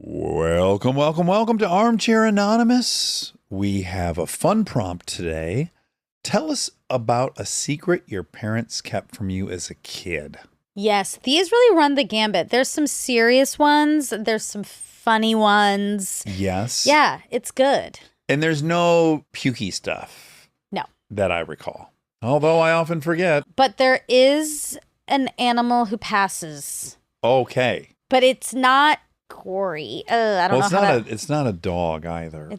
Welcome, welcome, welcome to Armchair Anonymous. We have a fun prompt today. Tell us about a secret your parents kept from you as a kid. Yes, these really run the gambit. There's some serious ones. There's some funny ones. Yes. Yeah, it's good. And there's no pukey stuff. No. That I recall. Although I often forget. But there is an animal who passes. Okay. But it's not gory. I don't know it's not a dog either.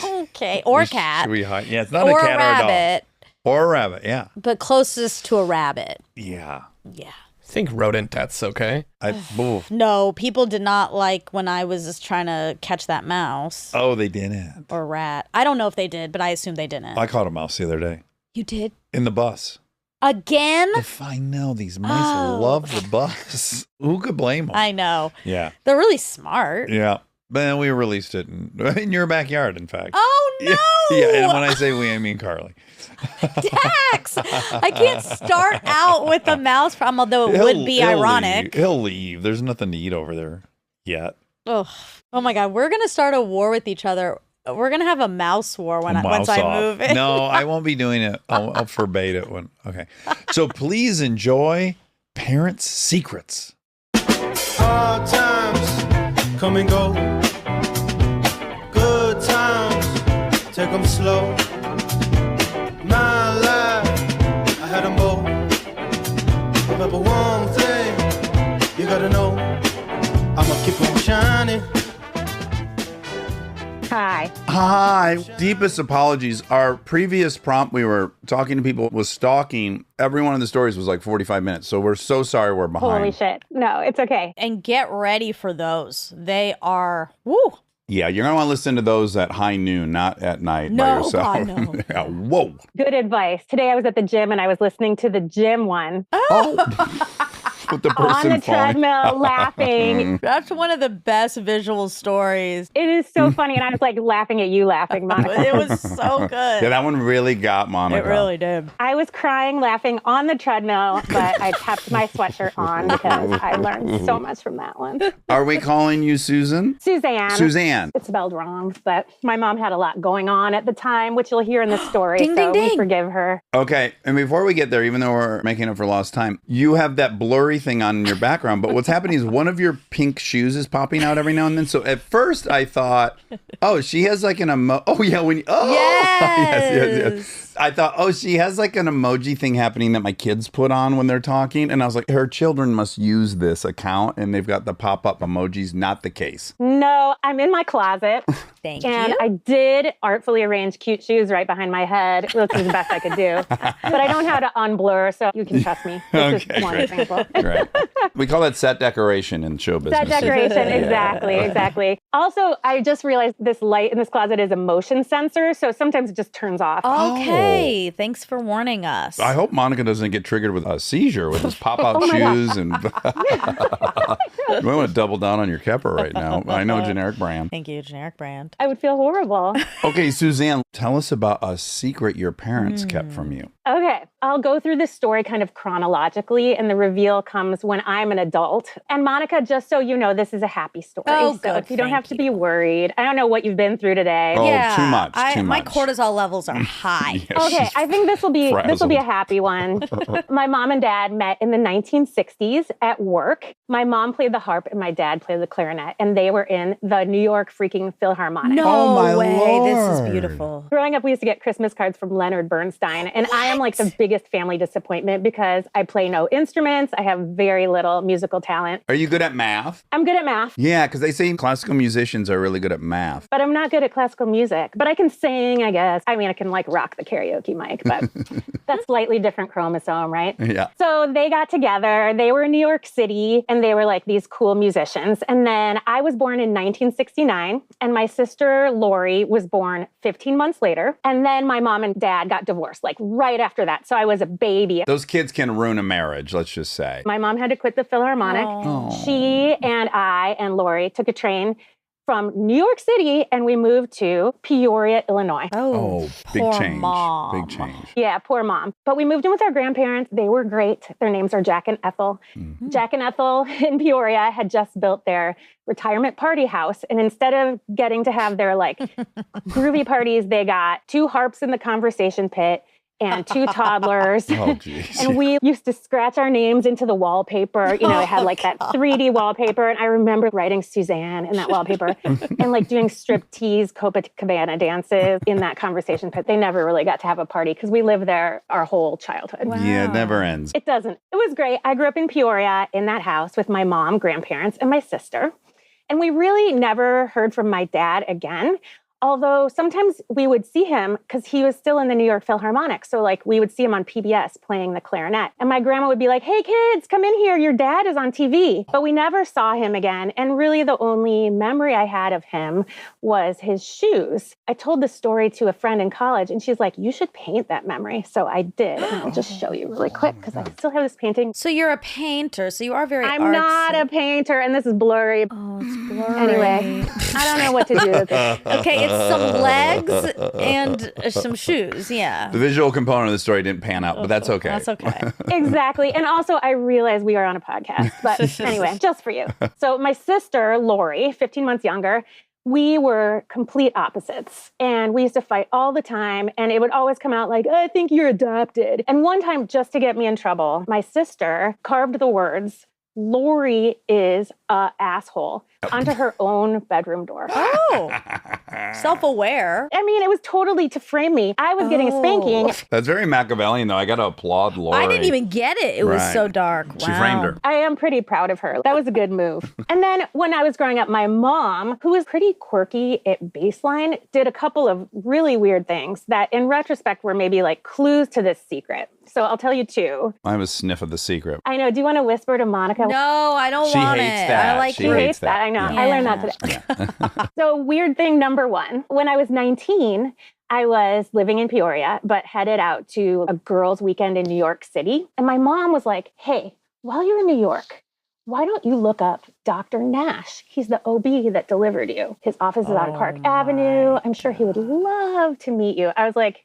Okay. Or a cat. Should we hide? Yeah, it's not a cat or a rabbit. dog. Or a rabbit, yeah. But closest to a rabbit. Yeah. Yeah. I think rodent death's okay. No, people did not like when I was just trying to catch that mouse. Oh, they didn't. Or rat. I don't know if they did, but I assume they didn't. I caught a mouse the other day. You did? In the bus. Again? If I know, these mice love the bus. Who could blame them? I know. Yeah. They're really smart. Yeah. But then we released it in your backyard, in fact. Oh, no. Yeah, and when I say we, I mean Carly. Dax! I can't start out with a mouse problem, although it would be ironic. He'll leave. There's nothing to eat over there yet. Oh my God. We're going to start a war with each other. We're going to have a mouse war once I move it. No, I won't be doing it. I'll forbade it. Okay. So please enjoy Parents' Secrets. Hard times come and go. Good times, take them slow. My life, I had them both. But one thing you gotta know, I'ma keep on shining. Hi. Deepest apologies. Our previous prompt, we were talking to people, was stalking. Every one of the stories was like 45 minutes. So we're so sorry we're behind. Holy shit. No, it's okay. And get ready for those. They are, woo. Yeah, you're going to want to listen to those at high noon, not at night by yourself. God, no. Yeah, whoa. Good advice. Today I was at the gym and I was listening to the gym one. With the person on the treadmill, laughing. That's one of the best visual stories. It is so funny. And I was like laughing at you laughing, Monica. It was so good. Yeah, that one really got Monica. It really did. I was crying, laughing on the treadmill, but I kept my sweatshirt on because I learned so much from that one. Are we calling you Susan? Suzanne. Suzanne. It's spelled wrong, but my mom had a lot going on at the time, which you'll hear in the story. Ding, so ding, ding. we forgive her. Okay, and before we get there, even though we're making up for lost time, you have that blurry thing on in your background, but what's happening is one of your pink shoes is popping out every now and then. So at first I thought, oh, she has like an yes. I thought, oh, she has like an emoji thing happening that my kids put on when they're talking. And I was like, her children must use this account and they've got the pop-up emojis. Not the case. No, I'm in my closet. Thank and you. I did artfully arrange cute shoes right behind my head, which is the best I could do. But I don't know how to unblur, so you can trust me. This is one example. Right. We call that set decoration in show business. Set decoration, exactly. Also, I just realized this light in this closet is a motion sensor, so sometimes it just turns off. Okay, thanks for warning us. I hope Monica doesn't get triggered with a seizure with his pop-out shoes. And you might want to double down on your Kepper right now. I know generic brand. Thank you, generic brand. I would feel horrible. Okay, Suzanne, tell us about a secret your parents kept from you. Okay, I'll go through this story kind of chronologically, and the reveal comes when I'm an adult. And Monica, just so you know, this is a happy story. Oh, so good. you don't have to be worried. I don't know what you've been through today. Oh, Yeah, too much. My cortisol levels are high. Yeah, Okay, she's I think this will be frazzled. a happy one. My mom and dad met in the 1960s at work. My mom played the harp and my dad played the clarinet, and they were in the New York freaking Philharmonic. No Oh, my way. This Lord. is beautiful. Growing up, we used to get Christmas cards from Leonard Bernstein, and I am like the biggest family disappointment because I play no instruments. I have very little musical talent. Are you good at math? I'm good at math, Yeah, because they say classical musicians are really good at math. but I'm not good at classical music. But I can sing, I guess. I mean, I can like rock the karaoke mic, but that's slightly different chromosome, right? Yeah. So they got together. They were in New York City, and they were like these cool musicians. And then I was born in 1969, and my sister Lori was born 15 months later. And then my mom and dad got divorced, like right after that. So I was a baby. Those kids can ruin a marriage, let's just say. My mom had to quit the Philharmonic. Oh. She and I and Lori took a train from New York City and we moved to Peoria, Illinois. Oh, big poor change. Mom. Big change. Yeah, poor mom. But we moved in with our grandparents. They were great. Their names are Jack and Ethel. Jack and Ethel in Peoria had just built their retirement party house. And instead of getting to have their like groovy parties, they got 2 harps in the conversation pit and 2 toddlers. Oh, geez. And we used to scratch our names into the wallpaper. You know, it had like that 3D wallpaper. And I remember writing Suzanne in that wallpaper and like doing striptease Copacabana dances in that conversation pit. They never really got to have a party because we lived there our whole childhood. Wow. Yeah, it never ends. It doesn't. It was great. I grew up in Peoria in that house with my mom, grandparents, and my sister. And we really never heard from my dad again. Although sometimes we would see him because he was still in the New York Philharmonic. So like we would see him on PBS playing the clarinet. And my grandma would be like, hey kids, come in here. Your dad is on TV. But we never saw him again. And really the only memory I had of him was his shoes. I told the story to a friend in college and she's like, you should paint that memory. So I did. And I'll just show you really quick because I still have this painting. So you're a painter. So you are very I'm not a painter and this is blurry. Oh, it's blurry. Anyway, I don't know what to do with this. Okay, it's some legs and some shoes. Yeah. The visual component of the story didn't pan out, but that's okay. That's okay. Exactly. And also, I realize we are on a podcast. But anyway, just for you. So my sister, Lori, 15 months younger, we were complete opposites. And we used to fight all the time. And it would always come out like, I think you're adopted. And one time, just to get me in trouble, my sister carved the words, Lori is a asshole onto her own bedroom door. Oh, self-aware. I mean, it was totally to frame me. I was getting a spanking. That's very Machiavellian, though. I got to applaud Lori. I didn't even get it. It was Right. so dark. Wow. She framed her. I am pretty proud of her. That was a good move. And then when I was growing up, my mom, who was pretty quirky at baseline, did a couple of really weird things that in retrospect were maybe like clues to this secret. So I'll tell you 2. I have a sniff of the secret. I know. Do you want to whisper to Monica? No, I don't She want hates it. that. I like She She it. hates that. I know. Yeah. I learned that today. Yeah. So weird thing number 1, when I was 19, I was living in Peoria, but headed out to a girls' weekend in New York City. And my mom was like, hey, while you're in New York, why don't you look up Dr. Nash? He's the OB that delivered you. His office is on Park Avenue. I'm sure he would love to meet you. I was like,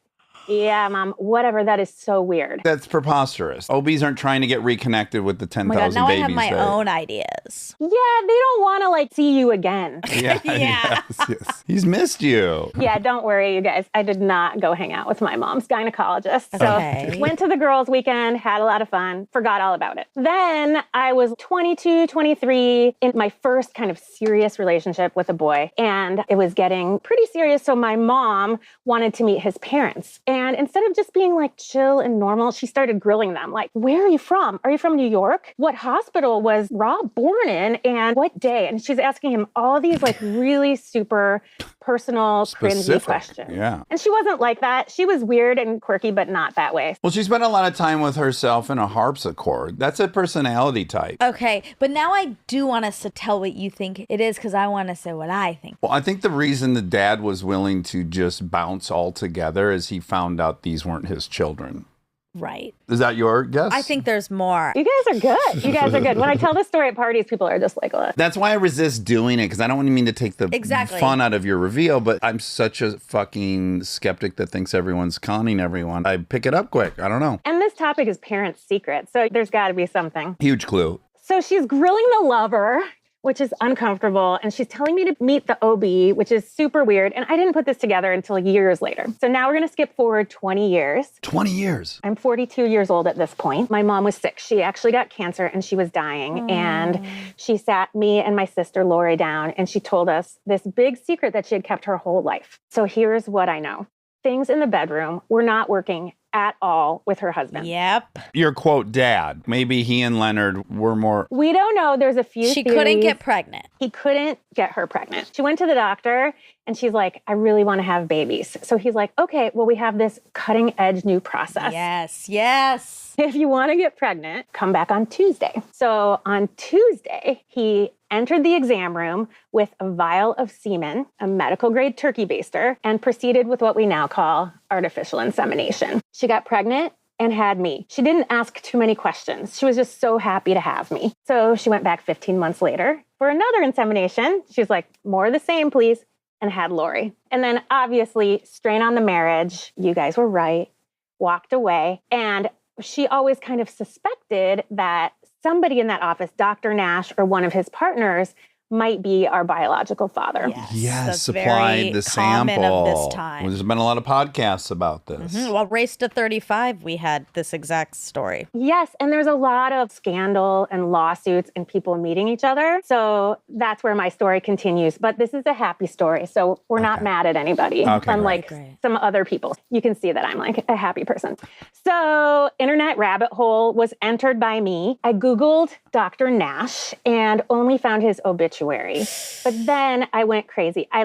yeah, Mom, whatever. That is so weird. That's preposterous. OBs aren't trying to get reconnected with the Oh my 10,000 God, now I babies. have my that- own ideas. Yeah, they don't want to like see you again. Yeah. Yeah. Yes. He's missed you. Yeah, don't worry, you guys. I did not go hang out with my mom's gynecologist. So Okay. went to the girls' weekend, had a lot of fun, forgot all about it. Then I was 22, 23 in my first kind of serious relationship with a boy. And it was getting pretty serious. So my mom wanted to meet his parents. And instead of just being like chill and normal, she started grilling them. Like, where are you from? Are you from New York? What hospital was Rob born in? And what day? And she's asking him all these like really super personal, cringy Specific. questions. Yeah. And she wasn't like that. She was weird and quirky, but not that way. Well, she spent a lot of time with herself in a harpsichord. That's a personality type. Okay, but now I do want us to tell what you think it is because I want to say what I think. Well, I think the reason the dad was willing to just bounce altogether is he found out these weren't his children. Right. Is that your guess? I think there's more. You guys are good. You guys are good. When I tell this story at parties, people are just like, ugh. That's why I resist doing it, because I don't mean to take the Exactly. fun out of your reveal, but I'm such a fucking skeptic that thinks everyone's conning everyone. I pick it up quick. I don't know. And this topic is parents' secrets. So there's got to be something. Huge clue. So she's grilling the lover, which is uncomfortable. And she's telling me to meet the OB, which is super weird. And I didn't put this together until years later. So now we're going to skip forward 20 years. 20 years. I'm 42 years old at this point. My mom was sick. She actually got cancer and she was dying. And she sat me and my sister Lori down and she told us this big secret that she had kept her whole life. So here's what I know. Things in the bedroom were not working at all with her husband. Yep. Your quote, dad. Maybe he and Leonard were more. We don't know. There's a few She couldn't theories. get pregnant. He couldn't get her pregnant. She went to the doctor and she's like, I really want to have babies. So he's like, okay, well, we have this cutting edge new process. Yes. Yes. If you want to get pregnant, come back on Tuesday. So on Tuesday, he entered the exam room with a vial of semen, a medical grade turkey baster, and proceeded with what we now call artificial insemination. She got pregnant and had me. She didn't ask too many questions. She was just so happy to have me. So she went back 15 months later for for another insemination. She's like, more of the same, please, and had Lori. And then obviously, strain on the marriage. You guys were right. Walked away. And she always kind of suspected that somebody in that office, Dr. Nash or one of his partners, might be our biological father. Yes, that's supplied very the common sample. of this time. There's been a lot of podcasts about this. Well, Race to 35, we had this exact story. Yes, and there's a lot of scandal and lawsuits and people meeting each other. So that's where my story continues. But this is a happy story, so we're not mad at anybody, unlike some other people. You can see that I'm like a happy person. So internet rabbit hole was entered by me. I Googled Dr. Nash and only found his obituary. But then I went crazy. I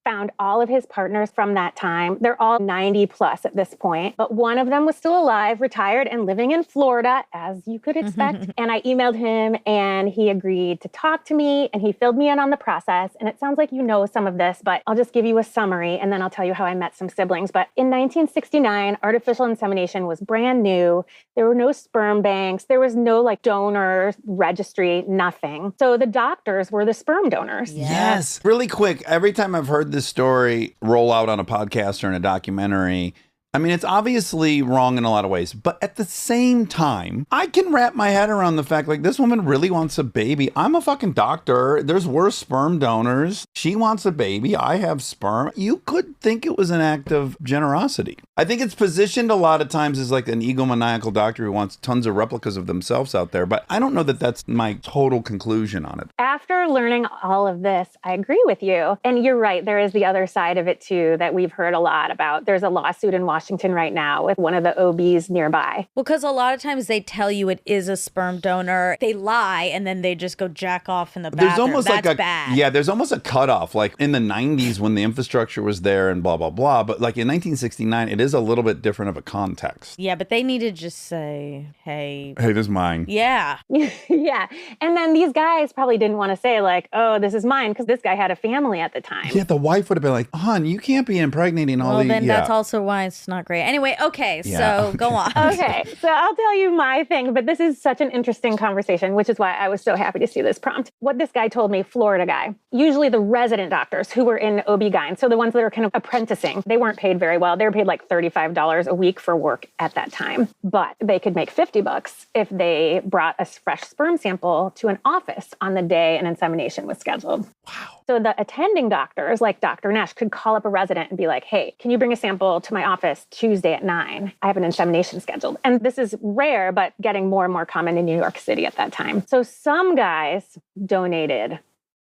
found all of his partners from that time. They're all 90 plus at this point, but one of them was still alive, retired, and living in Florida, as you could expect. And I emailed him and he agreed to talk to me and he filled me in on the process. And it sounds like you know some of this, but I'll just give you a summary and then I'll tell you how I met some siblings. But in 1969, artificial insemination was brand new. There were no sperm banks. There was no donor registry, nothing. So the doctors were the sperm donors. Yes. Really quick, every time I've heard this story roll out on a podcast or in a documentary, I mean, it's obviously wrong in a lot of ways, but at the same time, I can wrap my head around the fact this woman really wants a baby. I'm a fucking doctor. There's worse sperm donors. She wants a baby. I have sperm. You could think it was an act of generosity. I think it's positioned a lot of times as an egomaniacal doctor who wants tons of replicas of themselves out there, but I don't know that that's my total conclusion on it. After learning all of this, I agree with you. And you're right. There is the other side of it too that we've heard a lot about. There's a lawsuit in Washington right now with one of the OBs nearby. Well, because a lot of times they tell you it is a sperm donor. They lie and then they just go jack off in the bathroom. There's almost That's bad. Yeah, there's almost a cutoff. In the 90s when the infrastructure was there and blah, blah, blah. But in 1969, it is a little bit different of a context. Yeah, but they need to just say, hey, this is mine. Yeah. Yeah. And then these guys probably didn't want to say oh, this is mine because this guy had a family at the time. Yeah, the wife would have been like, hon, you can't be impregnating all these. Well, then that's also why it's not great. Anyway, okay, so go on. Okay, so I'll tell you my thing, but this is such an interesting conversation, which is why I was so happy to see this prompt. What this guy told me, Florida guy, usually the resident doctors who were in OB-GYN, so the ones that are kind of apprenticing, they weren't paid very well. They were paid $35 a week for work at that time, but they could make $50 if they brought a fresh sperm sample to an office on the day an insemination was scheduled. Wow. So the attending doctors, like Dr. Nash, could call up a resident and be like, hey, can you bring a sample to my office Tuesday at 9? I have an insemination scheduled. And this is rare, but getting more and more common in New York City at that time. So some guys donated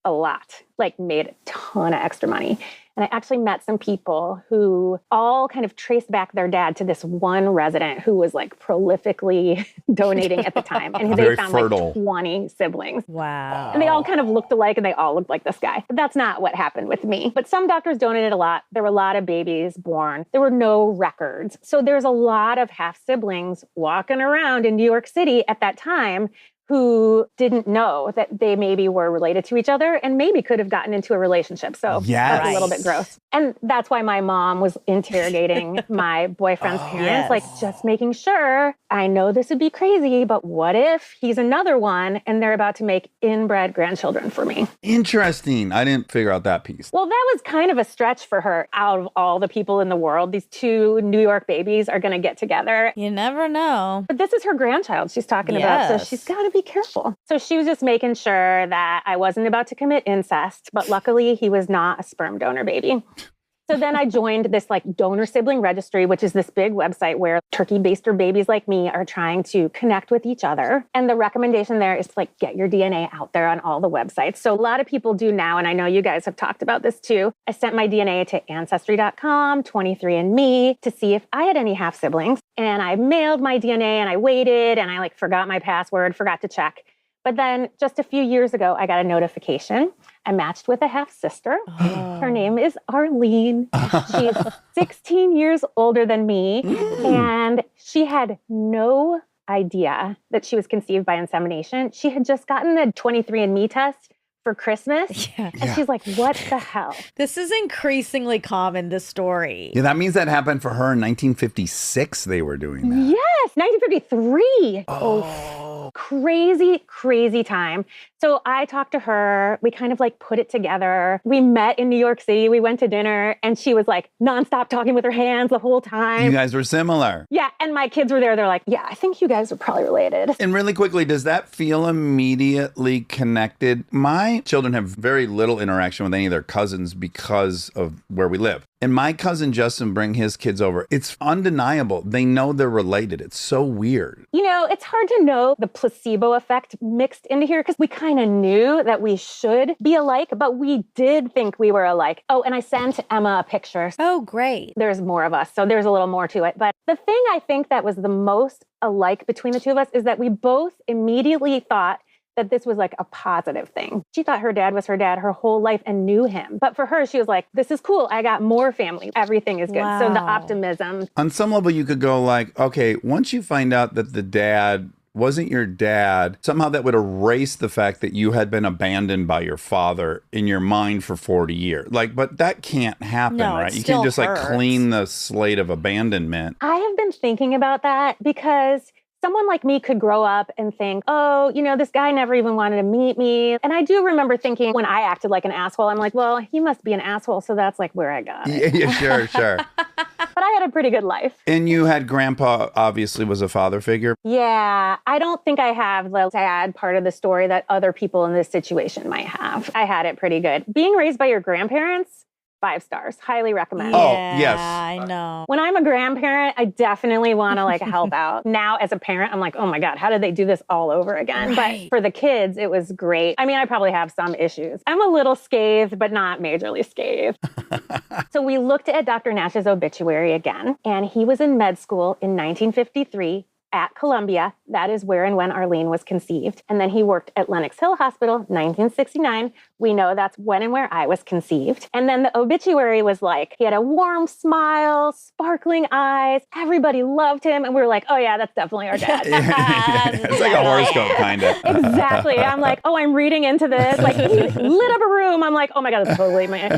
a lot, made a ton of extra money. And I actually met some people who all kind of traced back their dad to this one resident who was prolifically donating at the time. And they found fertile. 20 siblings. Wow. And they all kind of looked alike and they all looked like this guy. But that's not what happened with me. But some doctors donated a lot. There were a lot of babies born. There were no records. So there's a lot of half siblings walking around in New York City at that time who didn't know that they maybe were related to each other and maybe could have gotten into a relationship. So that's a little bit gross. And that's why my mom was interrogating my boyfriend's parents, just making sure, I know this would be crazy, but what if he's another one and they're about to make inbred grandchildren for me? Interesting. I didn't figure out that piece. Well, that was kind of a stretch for her. Out of all the people in the world, these two New York babies are going to get together. You never know. But this is her grandchild she's talking about, so she's got to be careful. So she was just making sure that I wasn't about to commit incest, but luckily he was not a sperm donor baby. So then I joined this donor sibling registry, which is this big website where turkey baster babies like me are trying to connect with each other. And the recommendation there is to get your DNA out there on all the websites. So a lot of people do now, and I know you guys have talked about this too. I sent my DNA to Ancestry.com, 23andMe to see if I had any half siblings. And I mailed my DNA and I waited and I forgot my password, forgot to check. But then just a few years ago, I got a notification. I matched with a half sister. Her name is Arlene. She's 16 years older than me. And she had no idea that she was conceived by insemination. She had just gotten the 23andMe test for Christmas. And she's like, what the hell? This is increasingly common, this story. Yeah, that means that happened for her in 1956. They were doing that. Yes, 1953. Crazy, crazy time. So I talked to her. We kind of like put it together. We met in New York City. We went to dinner and she was like nonstop talking with her hands the whole time. You guys were similar. Yeah. And my kids were there. They're like, yeah, I think you guys are probably related. And really quickly, does that feel immediately connected? My children have very little interaction with any of their cousins because of where we live. And my cousin Justin bring his kids over. It's undeniable. They know they're related. It's so weird. You know, it's hard to know the placebo effect mixed into here because we kind of knew that we should be alike, but we did think we were alike. Oh, and I sent Emma a picture. Oh, great. There's more of us, so there's a little more to it. But the thing I think that was the most alike between the two of us is that we both immediately thought that this was like a positive thing. She thought her dad was her dad her whole life and knew him. But for her, she was like, this is cool. I got more family. Everything is good. Wow. So the optimism. On some level, you could go like, okay, once you find out that the dad wasn't your dad, somehow that would erase the fact that you had been abandoned by your father in your mind for 40 years. Like, but that can't happen, No, it right? You still can't just like hurts. clean the slate of abandonment. I have been thinking about that because someone like me could grow up and think, oh, you know, this guy never even wanted to meet me. And I do remember thinking when I acted like an asshole, I'm like, well, he must be an asshole. So that's like where I got it. Yeah, sure. But I had a pretty good life. And you had grandpa, obviously, was a father figure. Yeah, I don't think I have the dad part of the story that other people in this situation might have. I had it pretty good. Being raised by your grandparents, 5 stars. Highly recommend. Oh, Yeah, yes. I know. When I'm a grandparent, I definitely want to like help out. Now as a parent, I'm like, oh my God, how did they do this all over again? Right. But for the kids, it was great. I mean, I probably have some issues. I'm a little scathed, but not majorly scathed. So we looked at Dr. Nash's obituary again, and he was in med school in 1953 at Columbia. That is where and when Arlene was conceived. And then he worked at Lenox Hill Hospital, 1969. We know that's when and where I was conceived. And then the obituary was like, he had a warm smile, sparkling eyes. Everybody loved him. And we were like, oh yeah, that's definitely our dad. It's like a horoscope, kind of. Exactly. I'm like, oh, I'm reading into this. Like, he lit up a room. I'm like, oh my God, that's totally my.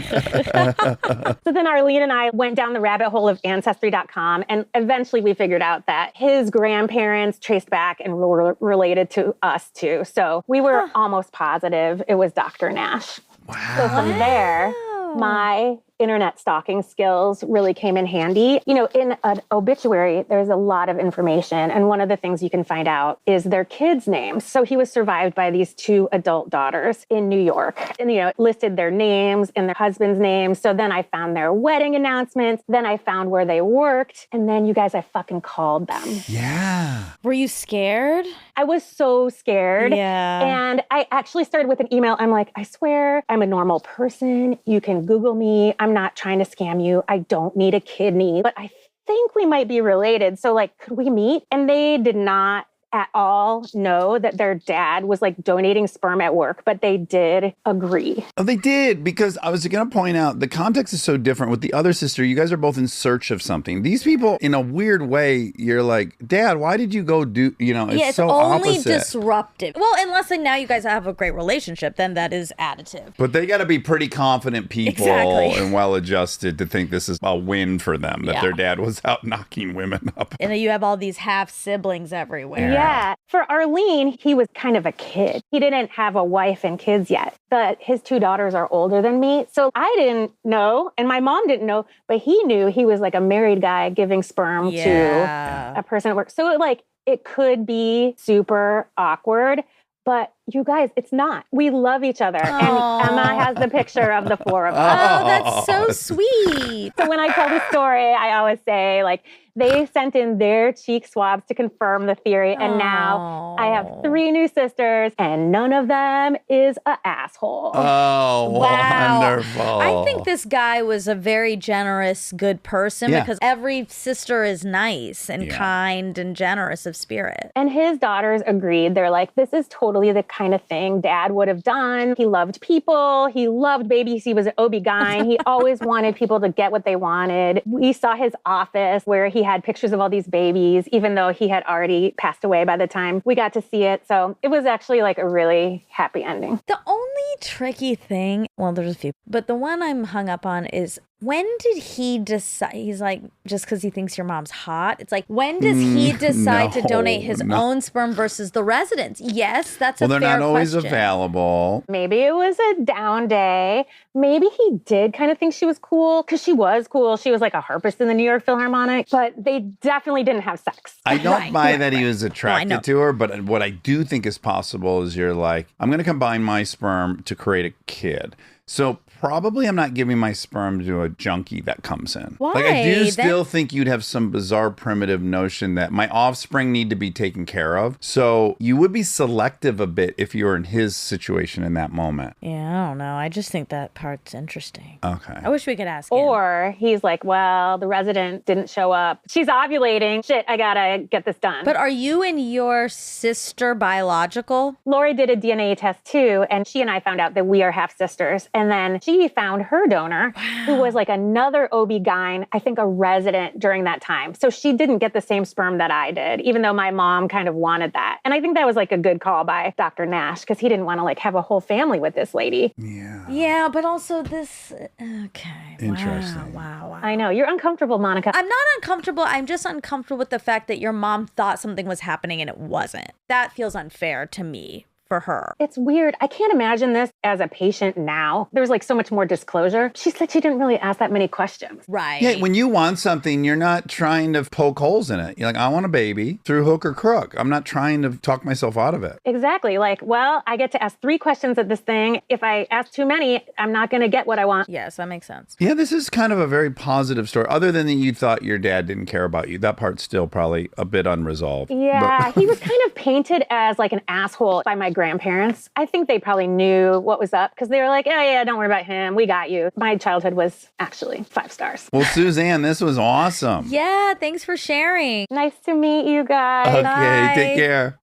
So then Arlene and I went down the rabbit hole of Ancestry.com. And eventually we figured out that his grandparents traced back and were related to us too. So we were almost positive it was Dr. Nash. So from there, my internet stalking skills really came in handy. You know, in an obituary, there's a lot of information. And one of the things you can find out is their kids' names. So he was survived by these 2 adult daughters in New York. And, you know, it listed their names and their husband's names. So then I found their wedding announcements. Then I found where they worked. And then you guys, I fucking called them. Yeah. Were you scared? I was so scared. Yeah. And I actually started with an email. I'm like, I swear I'm a normal person. You can Google me. I'm not trying to scam you. I don't need a kidney, but I think we might be related. So like, could we meet? And they did not at all know that their dad was like donating sperm at work, but they did agree. Oh, they did, because I was going to point out the context is so different. With the other sister, you guys are both in search of something. These people, in a weird way, you're like, Dad, why did you go do, you know, it's, Yeah, it's so only opposite. disruptive. Well, unless like now you guys have a great relationship, then that is additive. But they got to be pretty confident people Exactly. and well-adjusted to think this is a win for them, that Yeah. their dad was out knocking women up. And then you have all these half siblings everywhere. Yeah. For Arlene, he was kind of a kid. He didn't have a wife and kids yet, but his 2 daughters are older than me. So I didn't know, and my mom didn't know, but he knew he was like a married guy giving sperm Yeah. to a person at work. So it could be super awkward, but you guys, it's not. We love each other. Aw. And Emma has the picture of the 4 of Oh, us. that's so sweet. So when I tell the story, I always say, like, they sent in their cheek swabs to confirm the theory. And now I have 3 new sisters, and none of them is an asshole. Oh, Wow. wonderful. I think this guy was a very generous, good person Yeah. because every sister is nice and Yeah. kind and generous of spirit. And his daughters agreed. They're like, this is totally the kind of thing Dad would have done. He loved people. He loved babies. He was an OB-GYN. He always wanted people to get what they wanted. We saw his office where he had pictures of all these babies, even though he had already passed away by the time we got to see it. So it was actually like a really happy ending. The only tricky thing, well, there's a few, but the one I'm hung up on is When did he decide? He's like, just because he thinks your mom's hot. It's like, when does he decide to donate his own sperm versus the resident's? Yes, that's a fair question. Well, they're not always available. Maybe it was a down day. Maybe he did kind of think she was cool because she was cool. She was like a harpist in the New York Philharmonic, but they definitely didn't have sex. I don't buy that he was attracted to her, but what I do think is possible is you're like, I'm going to combine my sperm to create a kid. So probably I'm not giving my sperm to a junkie that comes in. Why? Like I do still think you'd have some bizarre primitive notion that my offspring need to be taken care of. So you would be selective a bit if you were in his situation in that moment. Yeah, I don't know. I just think that part's interesting. Okay. I wish we could ask him. Or he's like, well, the resident didn't show up. She's ovulating. Shit, I gotta get this done. But are you and your sister biological? Lori did a DNA test too, and she and I found out that we are half sisters. And then she found her donor, who was like another OB-GYN, I think a resident during that time. So she didn't get the same sperm that I did, even though my mom kind of wanted that. And I think that was like a good call by Dr. Nash, because he didn't want to like have a whole family with this lady. Yeah. Yeah, but also this, okay. Interesting. Wow. I know. You're uncomfortable, Monica. I'm not uncomfortable. I'm just uncomfortable with the fact that your mom thought something was happening and it wasn't. That feels unfair to me. For her. It's weird. I can't imagine this as a patient now. There's like so much more disclosure. She said she didn't really ask that many questions. Right. Yeah, when you want something, you're not trying to poke holes in it. You're like, I want a baby through hook or crook. I'm not trying to talk myself out of it. Exactly. Like, well, I get to ask 3 questions at this thing. If I ask too many, I'm not going to get what I want. Yes, that makes sense. Yeah, this is kind of a very positive story. Other than that you thought your dad didn't care about you. That part's still probably a bit unresolved. Yeah, he was kind of painted as like an asshole by my grandparents. I think they probably knew what was up because they were like, oh yeah, don't worry about him. We got you. My childhood was actually 5 stars. Well, Suzanne, this was awesome. Yeah, thanks for sharing. Nice to meet you guys. Okay, Bye. take care.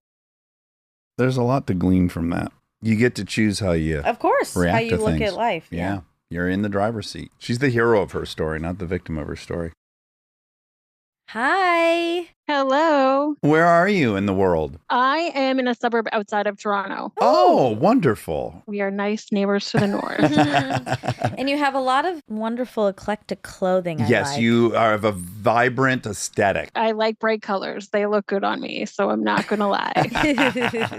There's a lot to glean from that. You get to choose how you Of course, react how you to look things. at life. Yeah. You're in the driver's seat. She's the hero of her story, not the victim of her story. Hi. Hello. Where are you in the world? I am in a suburb outside of Toronto. Oh, wonderful. We are nice neighbors to the north. And you have a lot of wonderful eclectic clothing. I Yes, like. you have a vibrant aesthetic. I like bright colors. They look good on me, so I'm not going to lie.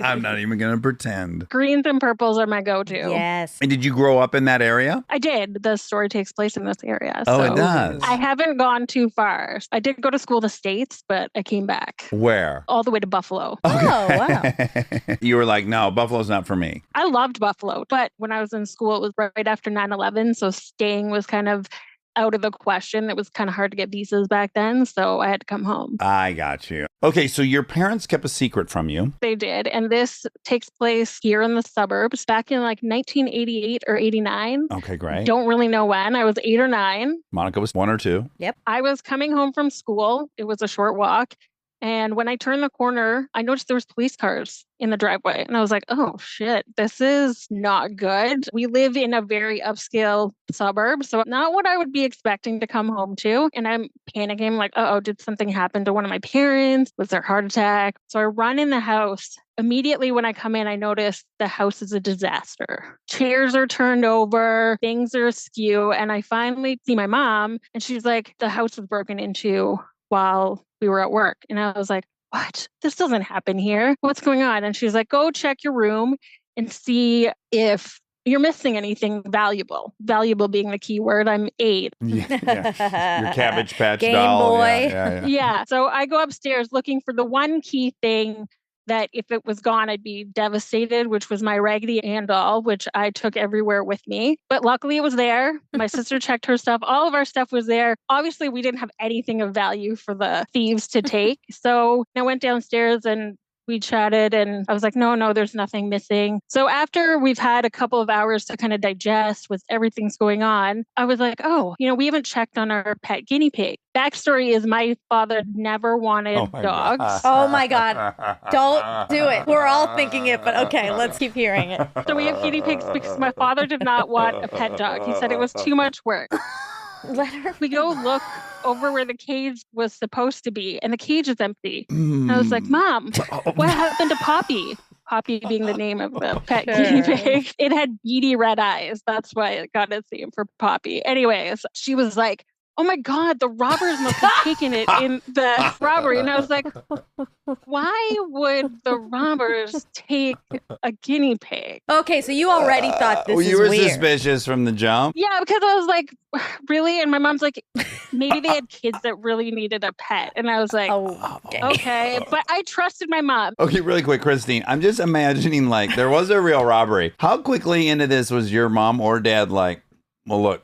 I'm not even going to pretend. Greens and purples are my go-to. Yes. And did you grow up in that area? I did. The story takes place in this area. Oh, so it does. I haven't gone too far. I did go to school in the States, but I came back Where? all the way to Buffalo. Oh, wow. You were like, no, Buffalo's not for me. I loved Buffalo, but when I was in school, it was right after 9/11. So staying was kind of out of the question. It was kind of hard to get visas back then. So I had to come home. I got you. Okay, so your parents kept a secret from you. They did. And this takes place here in the suburbs back in like 1988 or 89. Okay, great. Don't really know when. I was 8 or 9. Monica was 1 or 2. I was coming home from school. It was a short walk. And when I turned the corner, I noticed there was police cars in the driveway. And I was like, oh, shit, this is not good. We live in a very upscale suburb. So not what I would be expecting to come home to. And I'm panicking. I'm like, uh-oh, did something happen to one of my parents? Was there a heart attack? So I run in the house. Immediately when I come in, I notice the house is a disaster. Chairs are turned over, things are askew. And I finally see my mom and she's like, the house was broken into while we were at work. And I was like, what? This doesn't happen here. What's going on? And she's like, go check your room and see if you're missing anything valuable. Valuable being the key word. I'm 8. Yeah. Your Cabbage Patch Game doll. Boy. Yeah. Yeah. So I go upstairs looking for the one key thing that if it was gone, I'd be devastated, which was my Raggedy Ann doll, which I took everywhere with me. But luckily it was there. My sister checked her stuff. All of our stuff was there. Obviously, we didn't have anything of value for the thieves to take. So I went downstairs and we chatted and I was like, no, there's nothing missing. So after we've had a couple of hours to kind of digest with everything's going on, I was like, oh, we haven't checked on our pet guinea pig. Backstory is my father never wanted dogs. Oh my God. Don't do it. We're all thinking it, but okay, let's keep hearing it. So we have guinea pigs because my father did not want a pet dog. He said it was too much work. Let her. We go look over where the cage was supposed to be, and the cage is empty. And I was like, Mom, what happened to Poppy? Poppy being the name of the pet guinea pig. It had beady red eyes. That's why it got its name for Poppy. Anyways, she was like, oh my God, the robbers must have taken it in the robbery. And I was like, why would the robbers take a guinea pig? Okay, so you already thought this you is were weird. suspicious from the jump? Yeah, because I was like, really? And my mom's like, maybe they had kids that really needed a pet. And I was like, okay. But I trusted my mom. Okay, really quick, Christine. I'm just imagining like there was a real robbery. How quickly into this was your mom or dad like, well, look,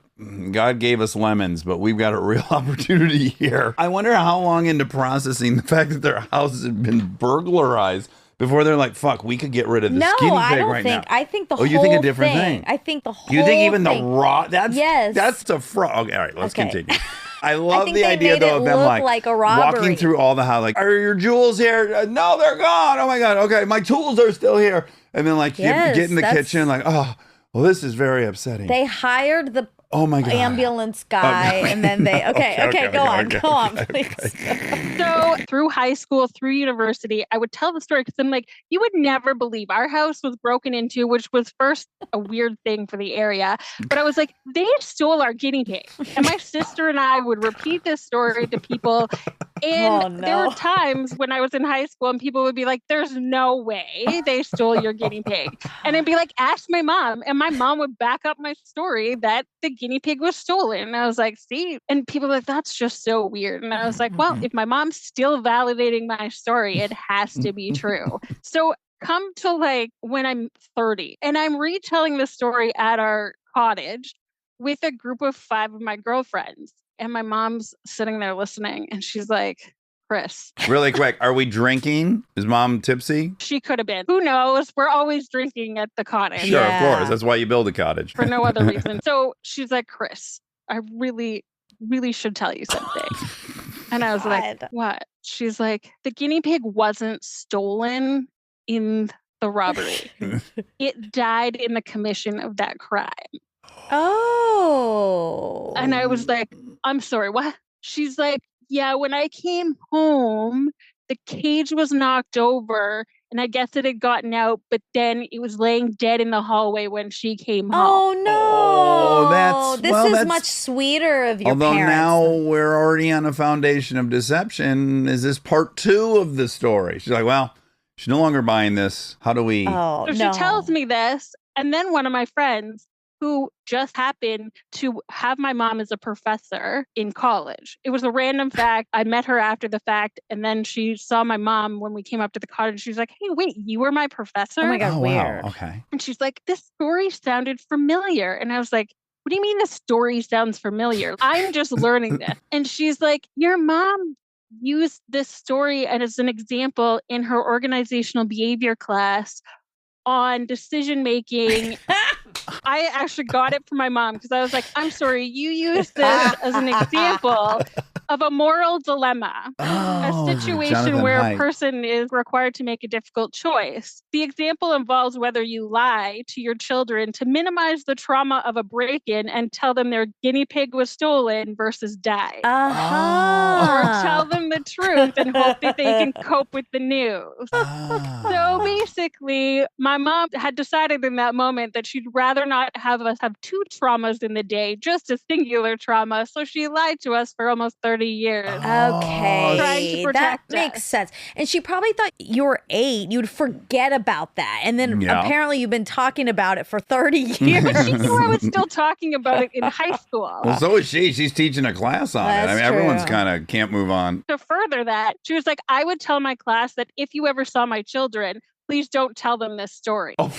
God gave us lemons, but we've got a real opportunity here. I wonder how long into processing the fact that their house had been burglarized before they're like, fuck, we could get rid of this guinea pig right now. I think the whole you think a different thing? I think the whole You think even thing. the raw? That's Yes. That's the fraud. Okay, all right, let's Okay. continue. I love think the they idea made though it of them look like a robbery. walking through all the house, like, are your jewels here? No, they're gone. Oh my God. Okay, my tools are still here. And then like Yes, you get in the that's- kitchen, like, oh, well, this is very upsetting. They hired the Oh my God. ambulance guy, and then they okay, go on, please. So through high school, through university, I would tell the story because I'm like, you would never believe our house was broken into, which was first a weird thing for the area. But I was like, they stole our guinea pig. And my sister and I would repeat this story to people. And there were times when I was in high school and people would be like, there's no way they stole your guinea pig. And I'd be like, ask my mom. And my mom would back up my story that the guinea pig was stolen. And I was like, see? And people were like, that's just so weird. And I was like, well, if my mom's still validating my story, it has to be true. So come to like when I'm 30 and I'm retelling the story at our cottage with a group of 5 of my girlfriends. And my mom's sitting there listening and she's like, Chris. Really quick, are we drinking? Is mom tipsy? She could have been. Who knows? We're always drinking at the cottage. Sure, of course. That's why you build a cottage. For no other reason. So she's like, Chris, I really, really should tell you something. And I was like, what? She's like, the guinea pig wasn't stolen in the robbery. It died in the commission of that crime. Oh. And I was like, I'm sorry, what? She's like, yeah, when I came home, the cage was knocked over and I guess it had gotten out, but then it was laying dead in the hallway when she came home. Oh no! That's this is much sweeter of your although parents. now we're already on a foundation of deception. Is this part 2 of the story? She's like, well, she's no longer buying this. How do we? Oh, So she tells me this, and then one of my friends who just happened to have my mom as a professor in college. It was a random fact. I met her after the fact, and then she saw my mom when we came up to the cottage. She was like, hey, wait, you were my professor? Oh my God, weird. Wow. Okay. And she's like, this story sounded familiar. And I was like, what do you mean the story sounds familiar? I'm just learning this. And she's like, your mom used this story as an example in her organizational behavior class on decision making. I actually got it from my mom because I was like, I'm sorry, you used this as an example of a moral dilemma, a situation Jonathan where Haidt. a person is required to make a difficult choice. The example involves whether you lie to your children to minimize the trauma of a break-in and tell them their guinea pig was stolen versus die. Or tell them the truth and hope that they can cope with the news. So basically, my mom had decided in that moment that she'd rather not have us have 2 traumas in the day, just a singular trauma. So she lied to us for almost 30 years. Okay. Trying to that protect makes us. sense. And she probably thought you were 8. You'd forget about that. And then Yeah. apparently you've been talking about it for 30 years. She knew I was still talking about it in high school. Well, so is she. She's teaching a class on it. I That's mean, everyone's true. kind of can't move on. To further that, she was like, I would tell my class that if you ever saw my children, please don't tell them this story. Oh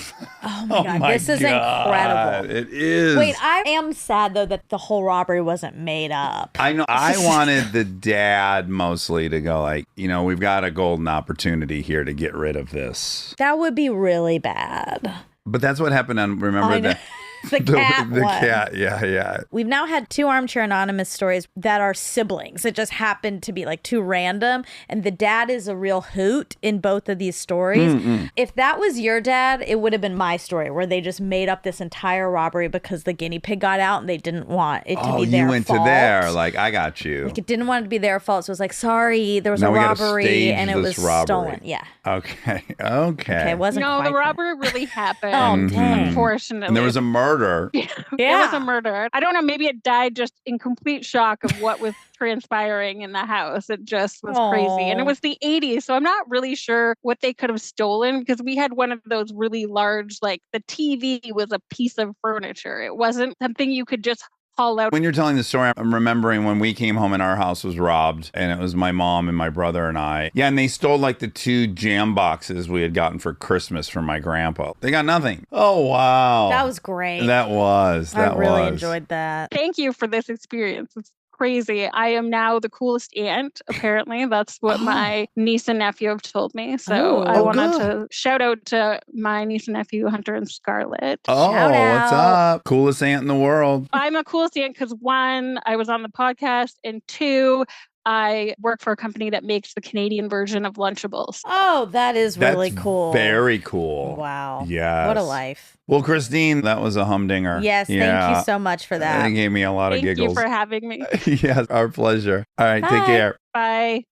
my God, this is incredible. It is. Wait, I am sad though that the whole robbery wasn't made up. I know. I wanted the dad mostly to go like, we've got a golden opportunity here to get rid of this. That would be really bad. But that's what happened on. I Remember know. The cat The one. cat, yeah. We've now had 2 Armchair Anonymous stories that are siblings. It just happened to be like 2 random. And the dad is a real hoot in both of these stories. If that was your dad, it would have been my story where they just made up this entire robbery because the guinea pig got out and they didn't want it to be their you went fault. to there. Like, I got you. Like, it didn't want it to be their fault. So it was like, sorry, there was Now a we gotta robbery stage and it this was robbery. stolen. Yeah. Okay. Okay, it wasn't No, quite the that. robbery really happened. Oh, dang. Unfortunately. And there was a murder. There was a murder. I don't know. Maybe it died just in complete shock of what was transpiring in the house. It just was crazy. And it was the 80s. So I'm not really sure what they could have stolen because we had one of those really large, like the TV was a piece of furniture. It wasn't something you could just haul out. When you're telling the story, I'm remembering when we came home and our house was robbed, and it was my mom and my brother and I. Yeah, and they stole like the 2 jam boxes we had gotten for Christmas from my grandpa. They got nothing. Oh, wow. That was great. That was. I really enjoyed that. Thank you for this experience. It's crazy. I am now the coolest aunt, apparently. That's what my niece and nephew have told me. So I wanted to shout out to my niece and nephew, Hunter and Scarlett. Oh, Shout what's out. up? Coolest aunt in the world. I'm a coolest aunt because 1, I was on the podcast, and 2, I work for a company that makes the Canadian version of Lunchables. Oh, that is really That's cool. Very cool. Wow. Yes. What a life. Well, Christine, that was a humdinger. Yes, thank you so much for that. It gave me a lot of Thank giggles. you for having me. Yes, our pleasure. All right, Bye. take care. Bye.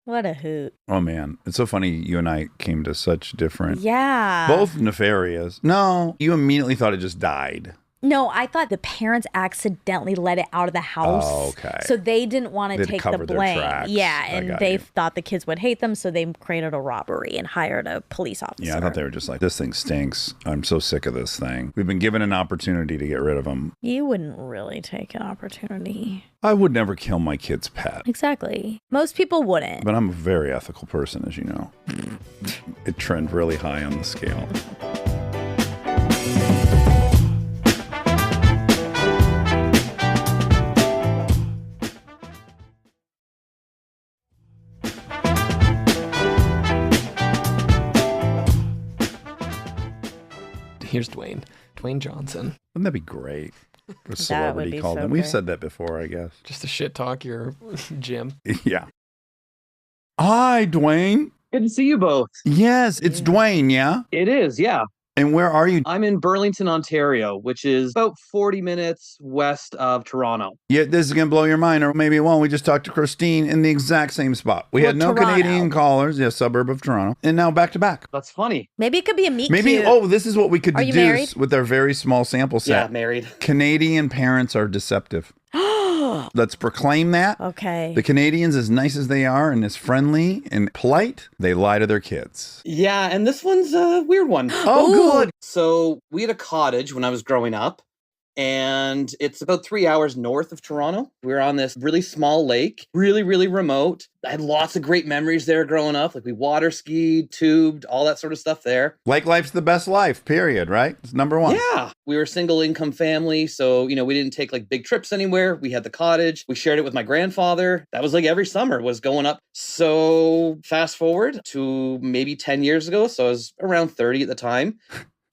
What a hoot. Oh, man. It's so funny you and I came to such different... Yeah. Both nefarious. No, you immediately thought it just died. No, I thought the parents accidentally let it out of the house. Oh, okay. So they didn't want to They'd take the covered their blame. tracks. Yeah, I and got they you. thought the kids would hate them, so they created a robbery and hired a police officer. Yeah, I thought they were just like, this thing stinks. I'm so sick of this thing. We've been given an opportunity to get rid of them. You wouldn't really take an opportunity. I would never kill my kid's pet. Exactly. Most people wouldn't. But I'm a very ethical person, as you know. It trend really high on the scale. Here's Dwayne. Dwayne Johnson. Wouldn't that be great? A That would celebrity be called so them. We've great. said that before, I guess. Just to shit talk your gym. Yeah. Hi, Dwayne. Good to see you both. Yes, it's Dwayne, yeah? It is, yeah. And where are you? I'm in Burlington, Ontario, which is about 40 minutes west of Toronto. Yeah, this is going to blow your mind, or maybe it won't. We just talked to Christine in the exact same spot. We had no Toronto. Canadian callers, suburb of Toronto, and now back to back. That's funny. Maybe it could be a meet Maybe, cute. this is what we could Are you deduce married? with our very small sample Yeah, set. married. Canadian parents are deceptive. Let's proclaim that. Okay. The Canadians, as nice as they are and as friendly and polite, they lie to their kids. Yeah, and this one's a weird one. Oh, good. So we had a cottage when I was growing up, and it's about 3 hours north of Toronto. We were on this really small lake, really, really remote. I had lots of great memories there growing up. Like we water skied, tubed, all that sort of stuff there. Like life's the best life, period, right? It's number one. Yeah. We were a single income family. So, we didn't take like big trips anywhere. We had the cottage. We shared it with my grandfather. That was like every summer was going up. So fast forward to maybe 10 years ago. So I was around 30 at the time.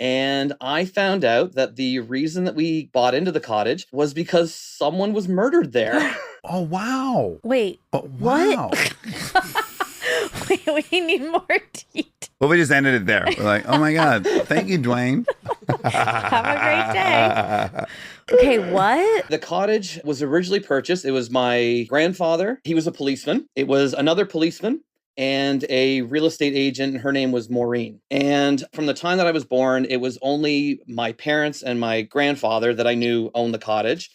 And I found out that the reason that we bought into the cottage was because someone was murdered there. Oh, wow. Wait. Oh, wow. we need more details. Well, we just ended it there. We're like, oh my God. Thank you, Dwayne. Have a great day. Okay, what? The cottage was originally purchased. It was my grandfather. He was a policeman. It was another policeman and a real estate agent. Her name was Maureen. And from the time that I was born, it was only my parents and my grandfather that I knew owned the cottage.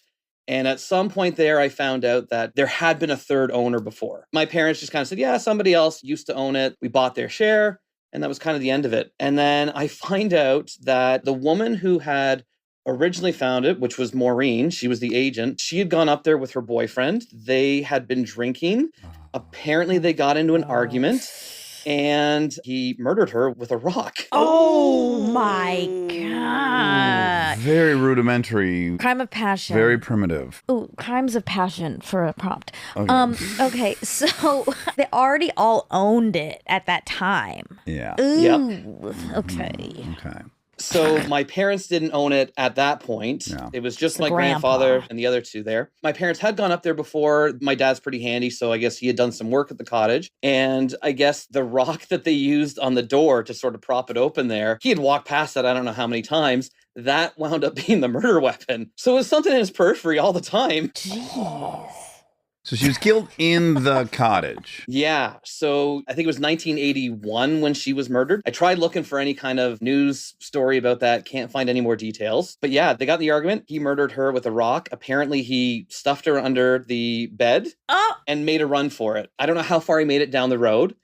And at some point there, I found out that there had been a third owner before. My parents just kind of said, yeah, somebody else used to own it. We bought their share, and that was kind of the end of it. And then I find out that the woman who had originally found it, which was Maureen, she was the agent, she had gone up there with her boyfriend. They had been drinking. Apparently, they got into an argument, and he murdered her with a rock. Oh my God. Very rudimentary. Crime of passion. Very primitive. Ooh, crimes of passion for a prompt. Okay. Okay, so they already all owned it at that time. Yeah. Ooh. Yep. Okay. Okay. So my parents didn't own it at that point. Yeah. It was just It's a my grandpa. grandfather and the other two there. My parents had gone up there before. My dad's pretty handy, so I guess he had done some work at the cottage. And I guess the rock that they used on the door to sort of prop it open there, he had walked past that I don't know how many times. That wound up being the murder weapon. So it was something in his periphery all the time. Jeez. So she was killed in the cottage. Yeah. So I think it was 1981 when she was murdered. I tried looking for any kind of news story about that. Can't find any more details. But yeah, they got in the argument. He murdered her with a rock. Apparently, he stuffed her under the bed and made a run for it. I don't know how far he made it down the road,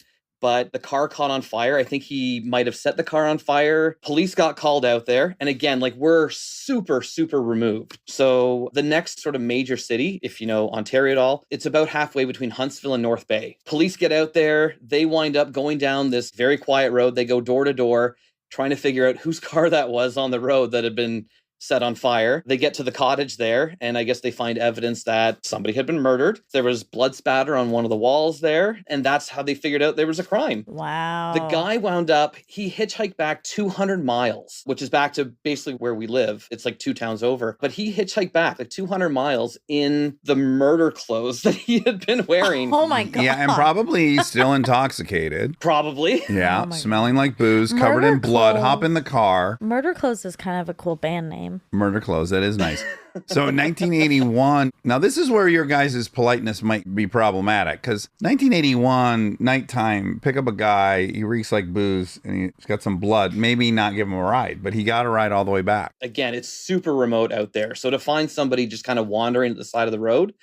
but the car caught on fire. I think he might have set the car on fire. Police got called out there. And again, like we're super, super removed. So the next sort of major city, if you know Ontario at all, it's about halfway between Huntsville and North Bay. Police get out there. They wind up going down this very quiet road. They go door to door, trying to figure out whose car that was on the road that had been set on fire. They get to the cottage there, and I guess they find evidence that somebody had been murdered. There was blood spatter on one of the walls there, and that's how they figured out there was a crime. Wow. The guy wound up, he hitchhiked back 200 miles, which is back to basically where we live. It's like 2 towns over. But he hitchhiked back like 200 miles in the murder clothes that he had been wearing. Oh my God. Yeah, and probably still intoxicated. Probably. Yeah, Oh my smelling like booze, covered in Murder blood. Hop clothes. in the car. Murder Clothes is kind of a cool band name. Murder clothes. That is nice. So in 1981, now this is where your guys' politeness might be problematic because 1981, nighttime, pick up a guy, he reeks like booze and he's got some blood, maybe not give him a ride, but he got a ride all the way back. Again, it's super remote out there. So to find somebody just kind of wandering at the side of the road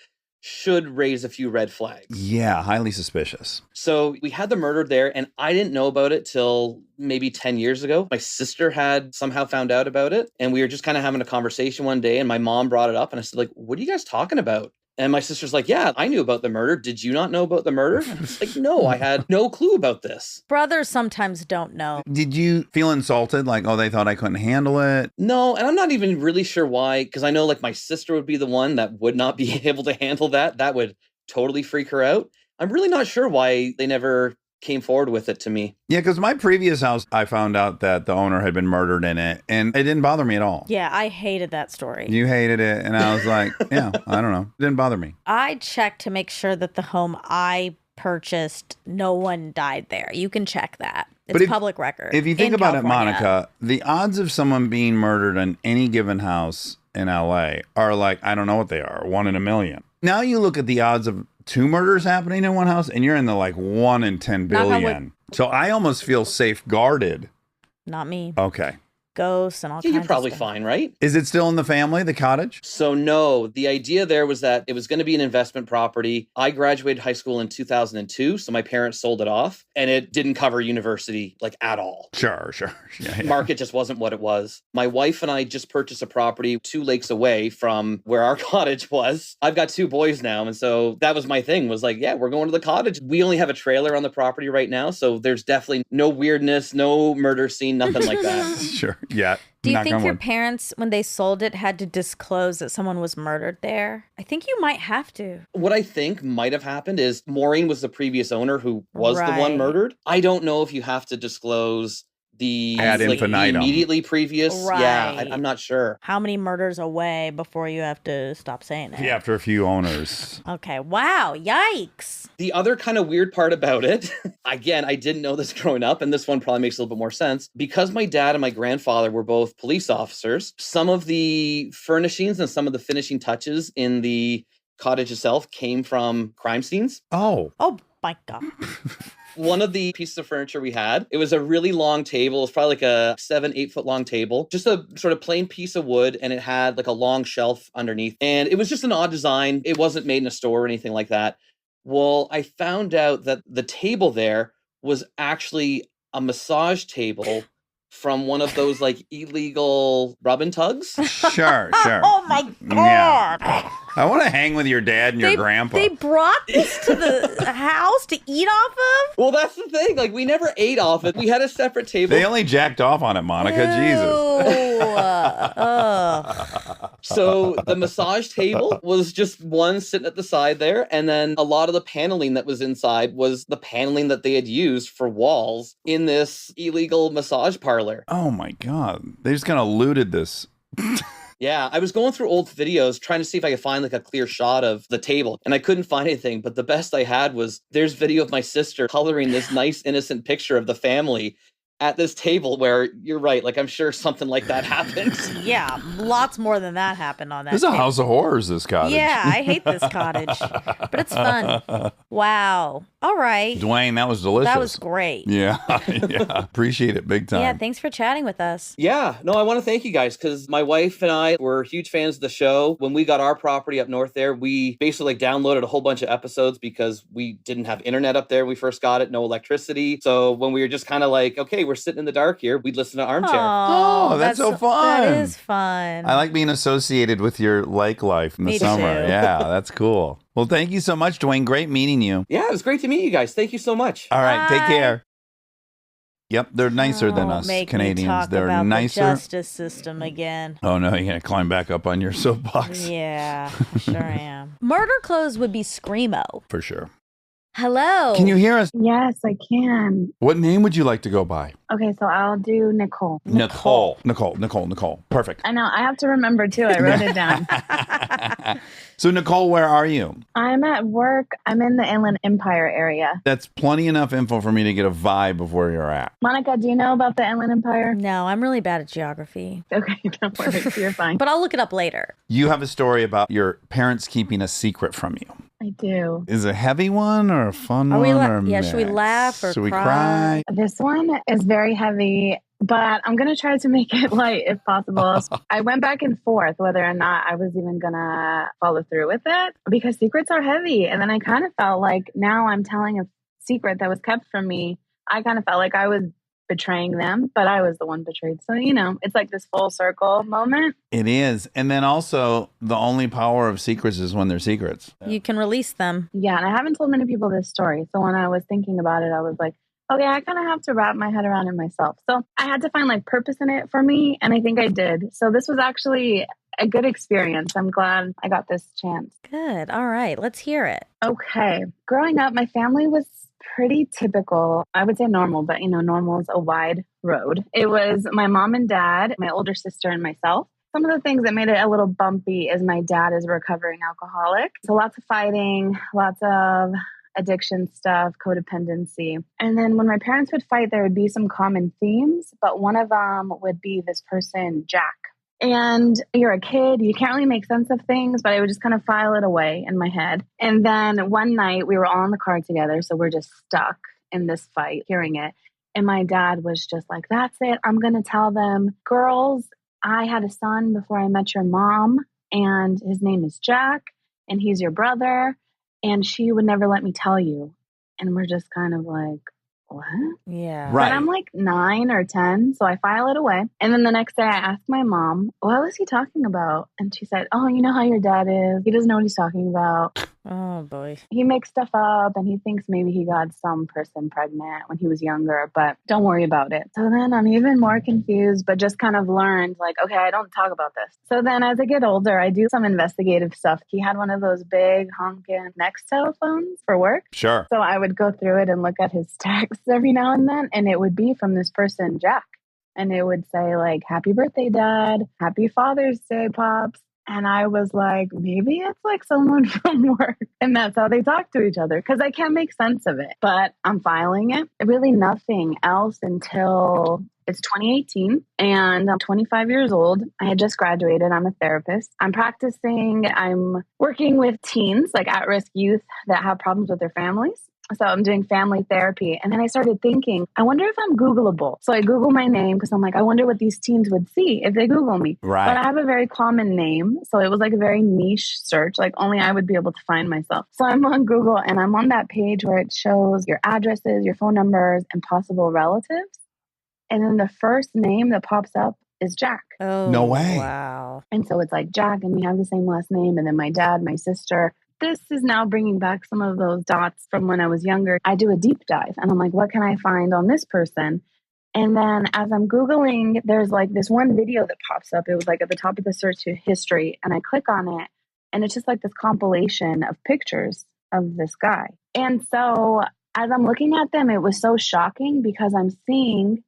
should raise a few red flags. Yeah, highly suspicious. So we had the murder there, and I didn't know about it till maybe 10 years ago. My sister had somehow found out about it, and we were just kind of having a conversation one day, and my mom brought it up, and I said, like, what are you guys talking about? And my sister's like, yeah, I knew about the murder. Did you not know about the murder? I was like, no, I had no clue about this. Brothers sometimes don't know. Did you feel insulted? Like, oh, they thought I couldn't handle it? No, and I'm not even really sure why, because I know like my sister would be the one that would not be able to handle that. That would totally freak her out. I'm really not sure why they never came forward with it to me. Yeah, because my previous house, I found out that the owner had been murdered in it, and it didn't bother me at all. Yeah, I hated that story. You hated it, and I was like, yeah, I don't know. It didn't bother me. I checked to make sure that the home I purchased, no one died there. You can check that. It's But if- public record. If you think in about California. it, Monica, the odds of someone being murdered in any given house in LA are like, I don't know what they are, 1 in a million. Now you look at the odds of 2 murders happening in one house, and you're in the like 1 in 10 Knock on wood. billion. So I almost feel safeguarded. Not me. Okay. Ghosts and all Yeah, kinds you're probably of stuff. fine, right? Is it still in the family, the cottage? So no, the idea there was that it was going to be an investment property. I graduated high school in 2002, so my parents sold it off, and it didn't cover university like at all. Sure. Yeah. Market just wasn't what it was. My wife and I just purchased a property 2 lakes away from where our cottage was. I've got 2 boys now, and so that was my thing, was like, yeah, we're going to the cottage. We only have a trailer on the property right now, so there's definitely no weirdness, no murder scene, nothing like that. Sure. Yeah. Do you Knock think on your wood. parents, when they sold it, had to disclose that someone was murdered there? I think you might have to. What I think might have happened is Maureen was the previous owner who was the one Right. murdered. I don't know if you have to disclose the Ad infinitum. immediately previous. Yeah, Right. I'm not sure. How many murders away before you have to stop saying it? Yeah, after a few owners. Okay. Wow. Yikes. The other kind of weird part about it, again, I didn't know this growing up, and this one probably makes a little bit more sense. Because my dad and my grandfather were both police officers, some of the furnishings and some of the finishing touches in the cottage itself came from crime scenes. Oh. Oh my God. One of the pieces of furniture we had, it was a really long table. It was probably like a 7-8 foot long table, just a sort of plain piece of wood. And it had like a long shelf underneath. And it was just an odd design. It wasn't made in a store or anything like that. Well, I found out that the table there was actually a massage table from one of those like illegal rub and tugs. Sure. Oh my Yeah. God. I want to hang with your dad and your grandpa. They brought this to the house to eat off of? Well, that's the thing. Like, we never ate off it. We had a separate table. They only jacked off on it, Monica. Jesus. So the massage table was just one sitting at the side there. And then a lot of the paneling that was inside was the paneling that they had used for walls in this illegal massage parlor. Oh, my God. They just kind of looted this. Yeah, I was going through old videos trying to see if I could find like a clear shot of the table, and I couldn't find anything. But the best I had was there's video of my sister coloring this nice, innocent picture of the family at this table where you're right. Like, I'm sure something like that happened. Yeah, lots more than that happened on that. This is a house of horrors, this cottage. Yeah, I hate this cottage, but it's fun. Wow. All right. Dwayne, that was delicious. That was great. Yeah, yeah. Appreciate it big time. Yeah, thanks for chatting with us. Yeah, no, I want to thank you guys because my wife and I were huge fans of the show. When we got our property up north there, we basically downloaded a whole bunch of episodes because we didn't have internet up there when we first got it, no electricity. So when we were just kind of like, okay, we're sitting in the dark here, we'd listen to Armchair. Oh, that's so fun. That is fun. I like being associated with your lake life in the Me summer. too. Yeah, that's cool. Well, thank you so much, Dwayne. Great meeting you. Yeah, it was great to meet you guys. Thank you so much. All right, take Bye. care. Yep, they're nicer than Don't us make Canadians. Me talk They're about nicer. The justice system again. Oh no, you're gonna climb back up on your soapbox. Yeah, sure am. Murder clothes would be Screamo. For sure. Hello. Can you hear us? Yes, I can. What name would you like to go by? Okay, so I'll do Nicole. Nicole. Perfect. I know. I have to remember too. I wrote it down. So, Nicole, where are you? I'm at work. I'm in the Inland Empire area. That's plenty enough info for me to get a vibe of where you're at. Monica, do you know about the Inland Empire? No, I'm really bad at geography. Okay, don't worry. You're fine. But I'll look it up later. You have a story about your parents keeping a secret from you. I do. Is it a heavy one or a fun Are we one? Or yeah, should we mixed? laugh or Should we cry? cry? This one is very heavy, but I'm going to try to make it light if possible. I went back and forth whether or not I was even going to follow through with it because secrets are heavy. And then I kind of felt like now I'm telling a secret that was kept from me. I kind of felt like I was betraying them, but I was the one betrayed. So, you know, it's like this full circle moment. It is. And then also, the only power of secrets is when they're secrets. You can release them. Yeah, and I haven't told many people this story. So when I was thinking about it, I was like, okay, I kind of have to wrap my head around it myself. So I had to find like purpose in it for me. And I think I did. So this was actually a good experience. I'm glad I got this chance. Good. All right. Let's hear it. Okay. Growing up, my family was pretty typical. I would say normal, but you know, normal is a wide road. It was my mom and dad, my older sister, and myself. Some of the things that made it a little bumpy is my dad is a recovering alcoholic. So lots of fighting, lots of addiction stuff, codependency. And then when my parents would fight, there would be some common themes, but one of them would be this person, Jack. And you're a kid, you can't really make sense of things, but I would just kind of file it away in my head. And then one night we were all in the car together. So we're just stuck in this fight, hearing it. And my dad was just like, that's it. I'm going to tell them, girls, I had a son before I met your mom, and his name is Jack, and he's your brother, and she would never let me tell you. And we're just kind of like, what? Yeah. Right. But I'm like 9 or 10, so I file it away. And then the next day I asked my mom, what was he talking about? And she said, oh, you know how your dad is. He doesn't know what he's talking about. Oh, boy. He makes stuff up and he thinks maybe he got some person pregnant when he was younger, but don't worry about it. So then I'm even more confused, but just kind of learned like, okay, I don't talk about this. So then as I get older, I do some investigative stuff. He had one of those big honking Nextel phones for work. Sure. So I would go through it and look at his texts every now and then, and it would be from this person, Jack. And it would say like, happy birthday, Dad. Happy Father's Day, Pops. And I was like, maybe it's like someone from work. And that's how they talk to each other because I can't make sense of it. But I'm filing it. Really nothing else until it's 2018 and I'm 25 years old. I had just graduated. I'm a therapist. I'm practicing. I'm working with teens, like at-risk youth that have problems with their families. So I'm doing family therapy. And then I started thinking, I wonder if I'm Googleable. So I Google my name because I'm like, I wonder what these teens would see if they Google me. Right. But I have a very common name. So it was like a very niche search. Like only I would be able to find myself. So I'm on Google and I'm on that page where it shows your addresses, your phone numbers, and possible relatives. And then the first name that pops up is Jack. Oh, No way. Wow. And so it's like Jack, and we have the same last name. And then my dad, my sister. This is now bringing back some of those dots from when I was younger. I do a deep dive and I'm like, what can I find on this person? And then as I'm Googling, there's like this one video that pops up. It was like at the top of the search history. And I click on it and it's just like this compilation of pictures of this guy. And so as I'm looking at them, it was so shocking because I'm seeing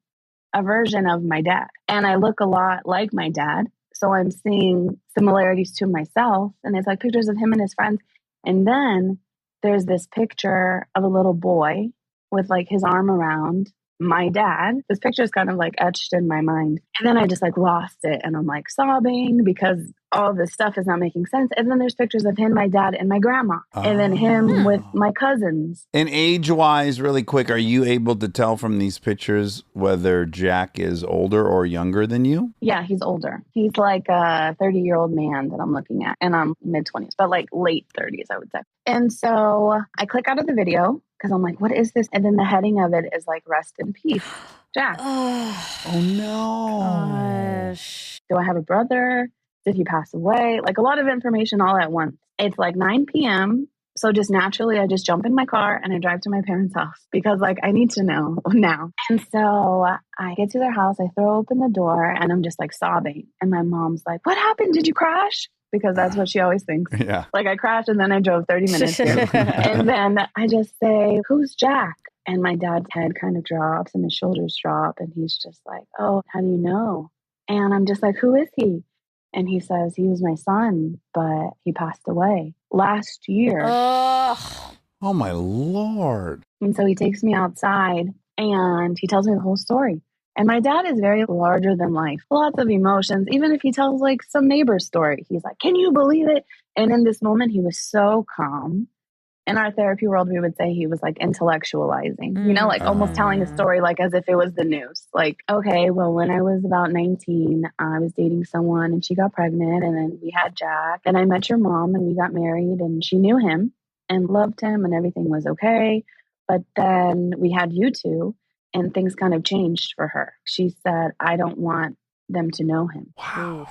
a version of my dad and I look a lot like my dad. So I'm seeing similarities to myself and it's like pictures of him and his friends. And then there's this picture of a little boy with like his arm around my dad. This picture is kind of like etched in my mind. And then I just like lost it and I'm like sobbing because all this stuff is not making sense. And then there's pictures of him, my dad, and my grandma. And then him with my cousins. And age-wise, really quick, are you able to tell from these pictures whether Jack is older or younger than you? Yeah, he's older. He's like a 30-year-old man that I'm looking at. And I'm mid-20s, but like late 30s, I would say. And so I click out of the video because I'm like, what is this? And then the heading of it is like, rest in peace, Jack. Oh, no. Gosh. Do I have a brother? Did he pass away? Like a lot of information all at once. It's like 9 p.m. So just naturally, I just jump in my car and I drive to my parents' house because like I need to know now. And so I get to their house, I throw open the door and I'm just like sobbing. And my mom's like, what happened? Did you crash? Because that's what she always thinks. Yeah. Like I crashed and then I drove 30 minutes. And then I just say, who's Jack? And my dad's head kind of drops and his shoulders drop. And he's just like, oh, how do you know? And I'm just like, who is he? And he says, he was my son, but he passed away last year. Oh, my Lord. And so he takes me outside and he tells me the whole story. And my dad is very larger than life, lots of emotions. Even if he tells like some neighbor's story, he's like, can you believe it? And in this moment, he was so calm. In our therapy world, we would say he was like intellectualizing, you know, like almost telling a story like as if it was the news. Like, okay, well, when I was about 19, I was dating someone and she got pregnant and then we had Jack and I met your mom and we got married and she knew him and loved him and everything was okay. But then we had you two and things kind of changed for her. She said, I don't want them to know him. Wow.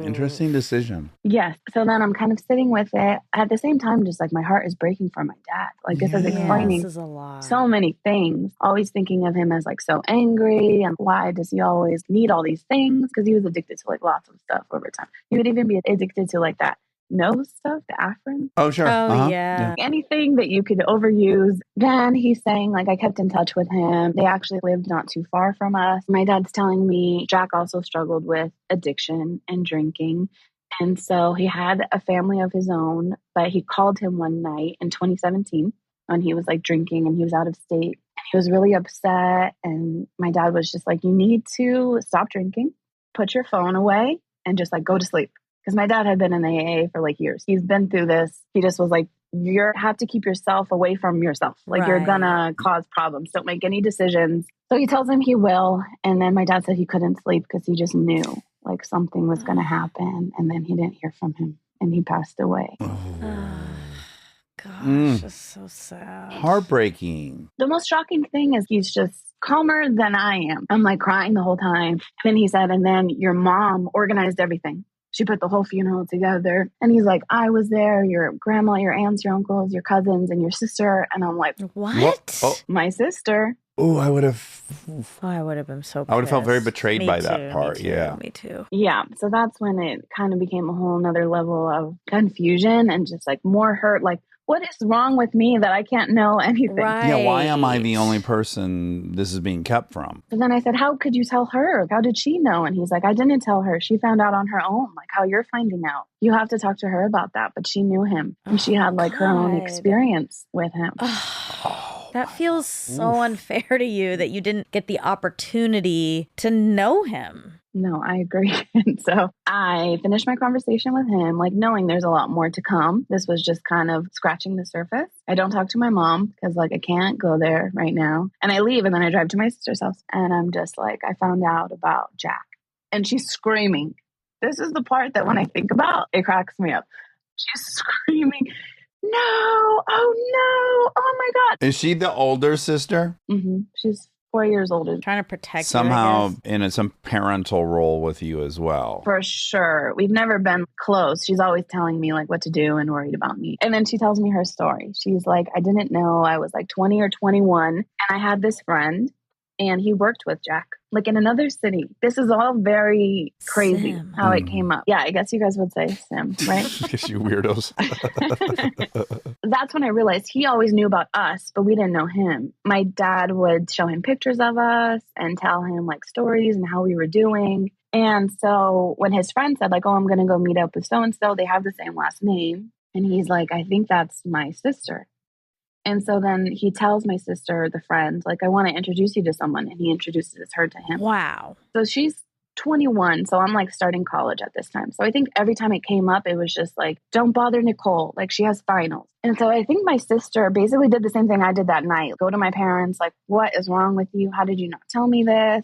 Interesting decision. Yes. So then I'm kind of sitting with it. At the same time, just like my heart is breaking for my dad. Like this is explaining this is a lot. so many things. Always thinking of him as like so angry and why does he always need all these things? Because he was addicted to like lots of stuff over time. He would even be addicted to like that nose stuff, the Afrin. Oh, sure. Oh, yeah. Anything that you could overuse. Then he's saying, like, I kept in touch with him. They actually lived not too far from us. My dad's telling me Jack also struggled with addiction and drinking. And so he had a family of his own, but he called him one night in 2017 when he was like drinking and he was out of state. He was really upset. And my dad was just like, you need to stop drinking, put your phone away and just like go to sleep. Because my dad had been in AA for like years. He's been through this. He just was like, you have to keep yourself away from yourself. Like you're going to cause problems. Don't make any decisions. So he tells him he will. And then my dad said he couldn't sleep because he just knew like something was going to happen. And then he didn't hear from him and he passed away. Gosh, it's so sad. Heartbreaking. The most shocking thing is he's just calmer than I am. I'm like crying the whole time. And then he said, and then your mom organized everything. She put the whole funeral together. And he's like, I was there, your grandma, your aunts, your uncles, your cousins, and your sister. And I'm like, what? Oh. My sister. Oh, I would have been so pissed. I would have felt very betrayed by that part. Me too, Yeah. Me too. Yeah. So that's when it kind of became a whole nother level of confusion and just like more hurt. Like, what is wrong with me that I can't know anything? Right. Yeah, why am I the only person this is being kept from? And then I said, how could you tell her? How did she know? And he's like, I didn't tell her. She found out on her own, like how you're finding out. You have to talk to her about that. But she knew him and she had like her own experience with him. That feels so unfair to you that you didn't get the opportunity to know him. No, I agree. And so I finished my conversation with him, like knowing there's a lot more to come. This was just kind of scratching the surface. I don't talk to my mom because like I can't go there right now. And I leave and then I drive to my sister's house. And I'm just like, I found out about Jack. And she's screaming. This is the part that when I think about, it cracks me up. She's screaming, no, oh no, oh my God. Is she the older sister? Mm-hmm. She's 4 years older. Trying to protect Somehow you, I guess. in some parental role with you as well. For sure. We've never been close. She's always telling me like what to do and worried about me. And then she tells me her story. She's like, I didn't know I was like 20 or 21. And I had this friend and he worked with Jack, like in another city. This is all very crazy Sim. how it came up. Yeah, I guess you guys would say Sim, right? Because you weirdos. That's when I realized he always knew about us, but we didn't know him. My dad would show him pictures of us and tell him like stories and how we were doing. And so when his friend said like, oh, I'm going to go meet up with so-and-so, they have the same last name. And he's like, I think that's my sister. And so then he tells my sister, the friend, like, I want to introduce you to someone. And he introduces her to him. Wow. So she's 21. So I'm like starting college at this time. So I think every time it came up, it was just like, don't bother Nicole. Like she has finals. And so I think my sister basically did the same thing I did that night. Go to my parents, like, what is wrong with you? How did you not tell me this?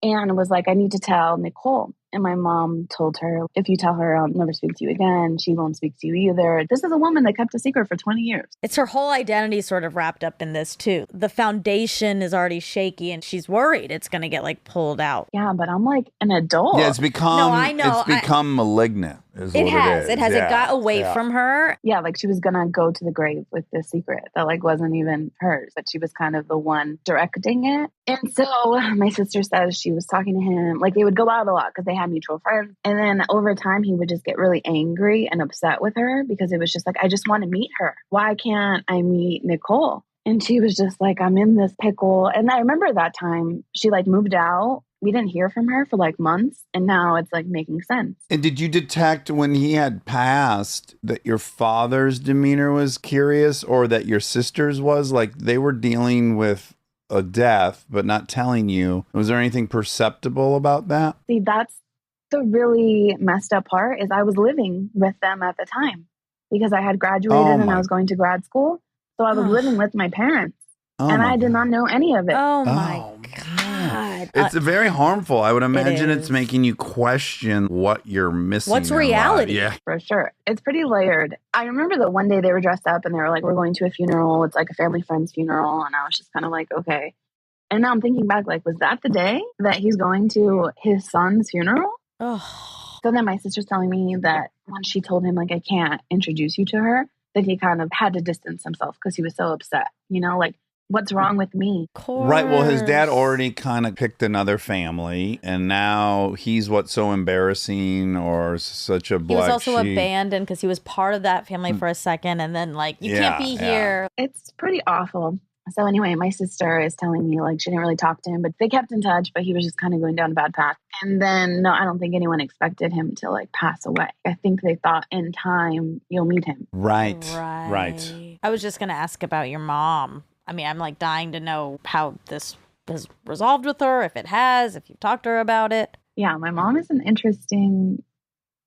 And was like, I need to tell Nicole. And my mom told her, if you tell her, I'll never speak to you again. She won't speak to you either. This is a woman that kept a secret for 20 years. It's her whole identity sort of wrapped up in this too. The foundation is already shaky and she's worried it's going to get like pulled out. Yeah, but I'm like an adult. Yeah, it's become, No, I know. It's become malignant. Is It what has. It is. It Yeah. got away Yeah. from her. Yeah, like she was going to go to the grave with this secret that like wasn't even hers, but she was kind of the one directing it. And so my sister says she was talking to him, like they would go out a lot because they had mutual friends. And then over time, he would just get really angry and upset with her because it was just like, I just want to meet her. Why can't I meet Nicole? And she was just like, I'm in this pickle. And I remember that time she like moved out. We didn't hear from her for like months. And now it's like making sense. And did you detect when he had passed that your father's demeanor was curious or that your sister's was? Like they were dealing with a death, but not telling you. Was there anything perceptible about that? See, that's the really messed up part is I was living with them at the time because I had graduated and I was going to grad school. So I was living with my parents and I did not know any of it. Oh my God. God. It's very harmful. I would imagine it's is. making you question what you're missing. What's in life. reality? Yeah. For sure. It's pretty layered. I remember that one day they were dressed up and they were like, we're going to a funeral. It's like a family friend's funeral. And I was just kind of like, okay. And now I'm thinking back, like, was that the day that he's going to his son's funeral? Oh. So then my sister's telling me that when she told him, like, I can't introduce you to her, that he kind of had to distance himself because he was so upset. You know, like, what's wrong with me? Right. Well, his dad Course. already kind of picked another family, and now he's what's so embarrassing or such a He black was also sheep. abandoned because he was part of that family for a second, and then like you can't be Yeah, here. It's pretty awful. So anyway, my sister is telling me like she didn't really talk to him, but they kept in touch, but he was just kind of going down a bad path. And then, no, I don't think anyone expected him to like pass away. I think they thought in time you'll meet him. Right. I was just gonna ask about your mom. I mean, I'm like dying to know how this has resolved with her, if it has, if you've talked to her about it. Yeah, my mom is an interesting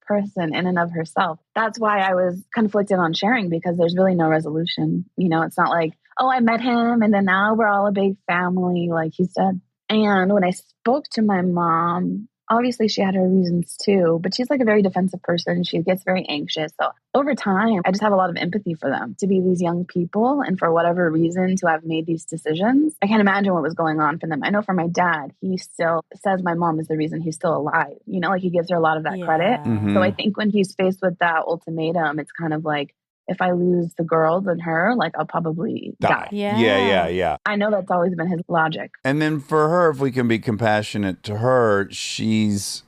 person in and of herself. That's why I was conflicted on sharing because there's really no resolution. You know, it's not like, oh, I met him and then now we're all a big family, like you said. And when I spoke to my mom, obviously she had her reasons too, but she's like a very defensive person. She gets very anxious. So over time, I just have a lot of empathy for them to be these young people. And for whatever reason to have made these decisions, I can't imagine what was going on for them. I know for my dad, he still says my mom is the reason he's still alive. You know, like he gives her a lot of that credit. Mhm. So I think when he's faced with that ultimatum, it's kind of like, if I lose the girls and her, like I'll probably die. Yeah. I know that's always been his logic. And then for her, if we can be compassionate to her, she's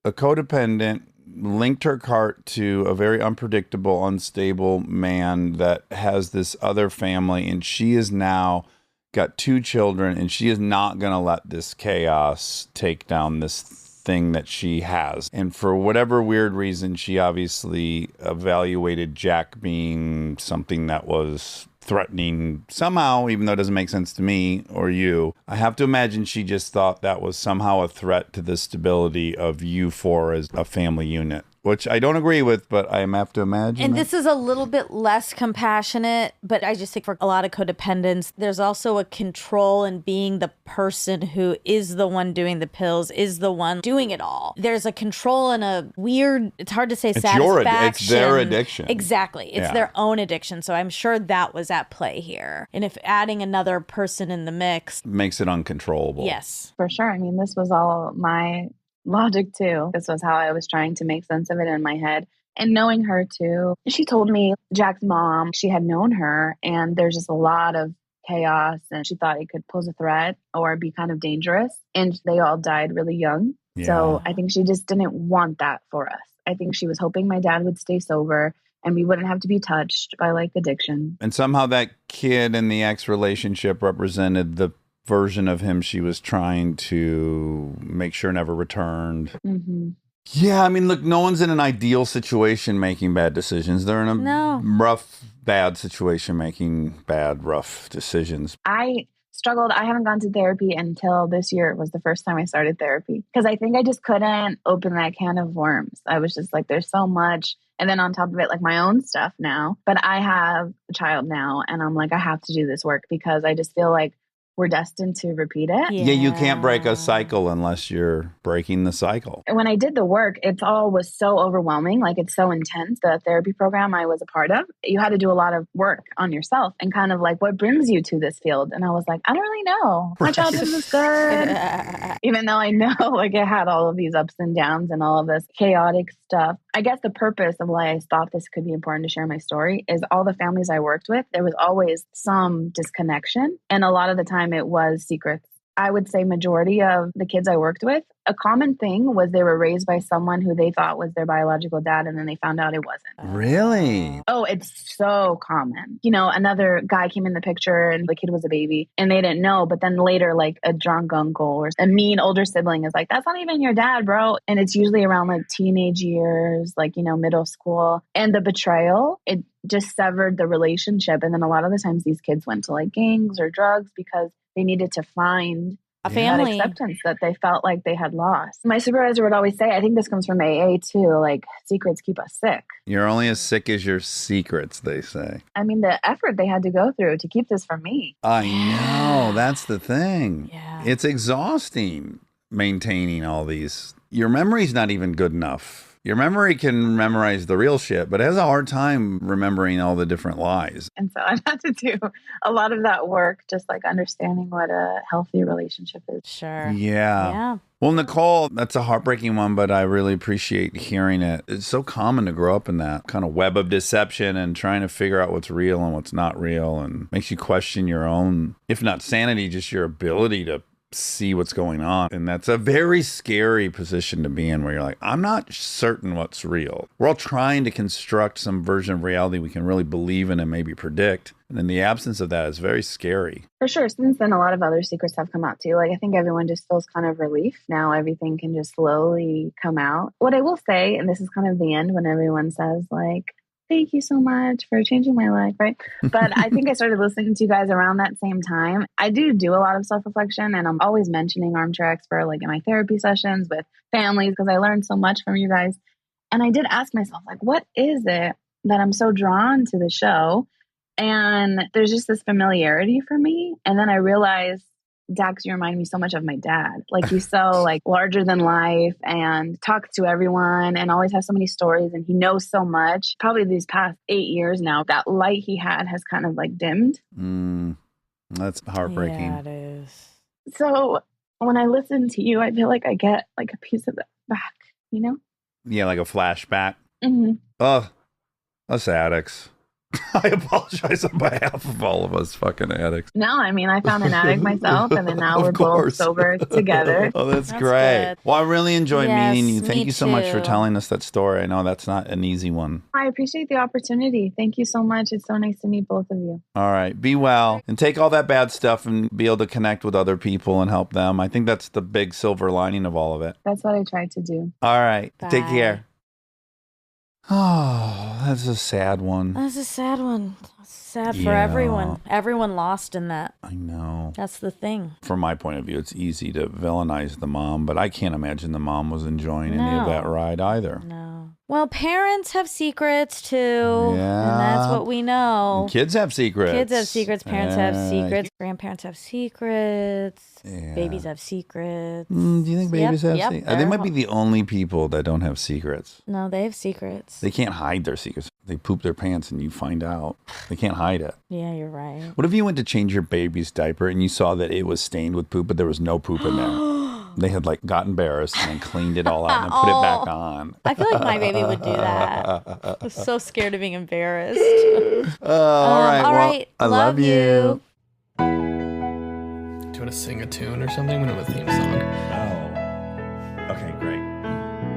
a codependent, linked her cart to a very unpredictable, unstable man that has this other family, and she is now got 2 children, and she is not going to let this chaos take down this thing that she has. And for whatever weird reason, she obviously evaluated Jack being something that was threatening somehow, even though it doesn't make sense to me or you. I have to imagine she just thought that was somehow a threat to the stability of you four as a family unit. which I don't agree with, but I have to imagine. And this is a little bit less compassionate, but I just think for a lot of codependents, there's also a control in being the person who is the one doing the pills, is the one doing it all. There's a control and a weird, it's hard to say satisfaction. It's their addiction. Exactly. It's their own addiction. So I'm sure that was at play here. And if adding another person in the mix makes it uncontrollable. Yes. For sure. I mean, this was all my logic too. This was how I was trying to make sense of it in my head. And knowing her too, she told me Jack's mom, she had known her, and there's just a lot of chaos, and she thought it could pose a threat or be kind of dangerous. And they all died really young. Yeah. So I think she just didn't want that for us. I think she was hoping my dad would stay sober and we wouldn't have to be touched by like addiction. And somehow that kid in the ex relationship represented the version of him she was trying to make sure never returned. Mm-hmm. Yeah, I mean, look, no one's in an ideal situation making bad decisions. They're in a rough, bad situation making bad, rough decisions. I struggled. I haven't gone to therapy until this year. It was the first time I started therapy because I think I just couldn't open that can of worms. I was just like, there's so much. And then on top of it, like my own stuff now. But I have a child now and I'm like, I have to do this work because I just feel like we're destined to repeat it. Yeah, you can't break a cycle unless you're breaking the cycle. And when I did the work, it all was so overwhelming. Like it's so intense. The therapy program I was a part of, you had to do a lot of work on yourself and kind of like what brings you to this field. And I was like, I don't really know. My childhood was good. Even though I know like it had all of these ups and downs and all of this chaotic stuff. I guess the purpose of why I thought this could be important to share my story is all the families I worked with, there was always some disconnection. And a lot of the time it was secrets. I would say majority of the kids I worked with, a common thing was they were raised by someone who they thought was their biological dad and then they found out it wasn't. Really? Oh, it's so common. You know, another guy came in the picture and the kid was a baby and they didn't know. But then later, like a drunk uncle or a mean older sibling is like, that's not even your dad, bro. And it's usually around like teenage years, like, you know, middle school. And the betrayal, it just severed the relationship. And then a lot of the times these kids went to like gangs or drugs because they needed to find a family that acceptance that they felt like they had lost. My supervisor would always say, I think this comes from AA too, like secrets keep us sick. You're only as sick as your secrets, they say. I mean, the effort they had to go through to keep this from me. I know, that's the thing. Yeah. It's exhausting maintaining all these. Your memory's not even good enough. Your memory can memorize the real shit, but it has a hard time remembering all the different lies. And so I've had to do a lot of that work, just like understanding what a healthy relationship is. Sure. Yeah. Well, Nicole, that's a heartbreaking one, but I really appreciate hearing it. It's so common to grow up in that kind of web of deception and trying to figure out what's real and what's not real, and makes you question your own, if not sanity, just your ability to see what's going on. And that's a very scary position to be in where you're like, I'm not certain what's real. We're all trying to construct some version of reality we can really believe in and maybe predict. And in the absence of that, it's very scary. For sure. Since then, a lot of other secrets have come out too. Like, I think everyone just feels kind of relief. Now everything can just slowly come out. What I will say, and this is kind of the end when everyone says like, thank you so much for changing my life, right? But I think I started listening to you guys around that same time. I do a lot of self-reflection, and I'm always mentioning Armchair Expert like in my therapy sessions with families because I learned so much from you guys. And I did ask myself, like, what is it that I'm so drawn to the show? And there's just this familiarity for me. And then I realized, Dax, you remind me so much of my dad. Like, he's so like larger than life and talks to everyone and always has so many stories and he knows so much. Probably these past 8 years now, that light he had has kind of like dimmed. That's heartbreaking. Yeah, it is. So when I listen to you, I feel like I get like a piece of it back, you know? Yeah, like a flashback. Mm-hmm. Oh, us addicts. I apologize on behalf of all of us fucking addicts. No, I mean, I found an addict myself, and then now we're both sober together. Oh, that's great. Good. Well, I really enjoyed meeting you. Yes, Thank me you so much for too. telling us that story. I know that's not an easy one. I appreciate the opportunity. Thank you so much. It's so nice to meet both of you. All right. Be well and take all that bad stuff and be able to connect with other people and help them. I think that's the big silver lining of all of it. That's what I tried to do. All right. Take Bye. care. Oh, that's a sad one. That's a sad one. Sad for Yeah. everyone. Everyone lost in that. I know. That's the thing. From my point of view, it's easy to villainize the mom, but I can't imagine the mom was enjoying any of No. that ride either. No. Well, parents have secrets too. Yeah. And that's what we know. Kids have secrets. Kids have secrets. Parents have secrets. Grandparents have secrets. Yeah. Babies have secrets. Do you think babies have Yep. secrets? They might be the only people that don't have secrets. No, they have secrets. They can't hide their secrets. They poop their pants and you find out. They can't hide it. Yeah, you're right. What if you went to change your baby's diaper and you saw that it was stained with poop, but there was no poop in there? They had like got embarrassed and then cleaned it all out and then put it back on. I feel like my baby would do that. I'm so scared of being embarrassed. All right. All Well, right. I love you. Do you want to sing a tune or something? We don't have a theme song. Oh. Okay, great.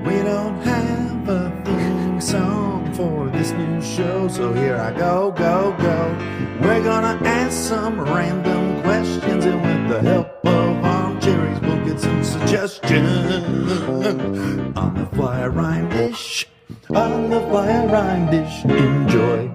We don't have a theme song for this new show, so here I go. We're gonna ask some random questions, and with the help of Armcherries, we'll get some suggestions on the fly rhyme dish. Enjoy.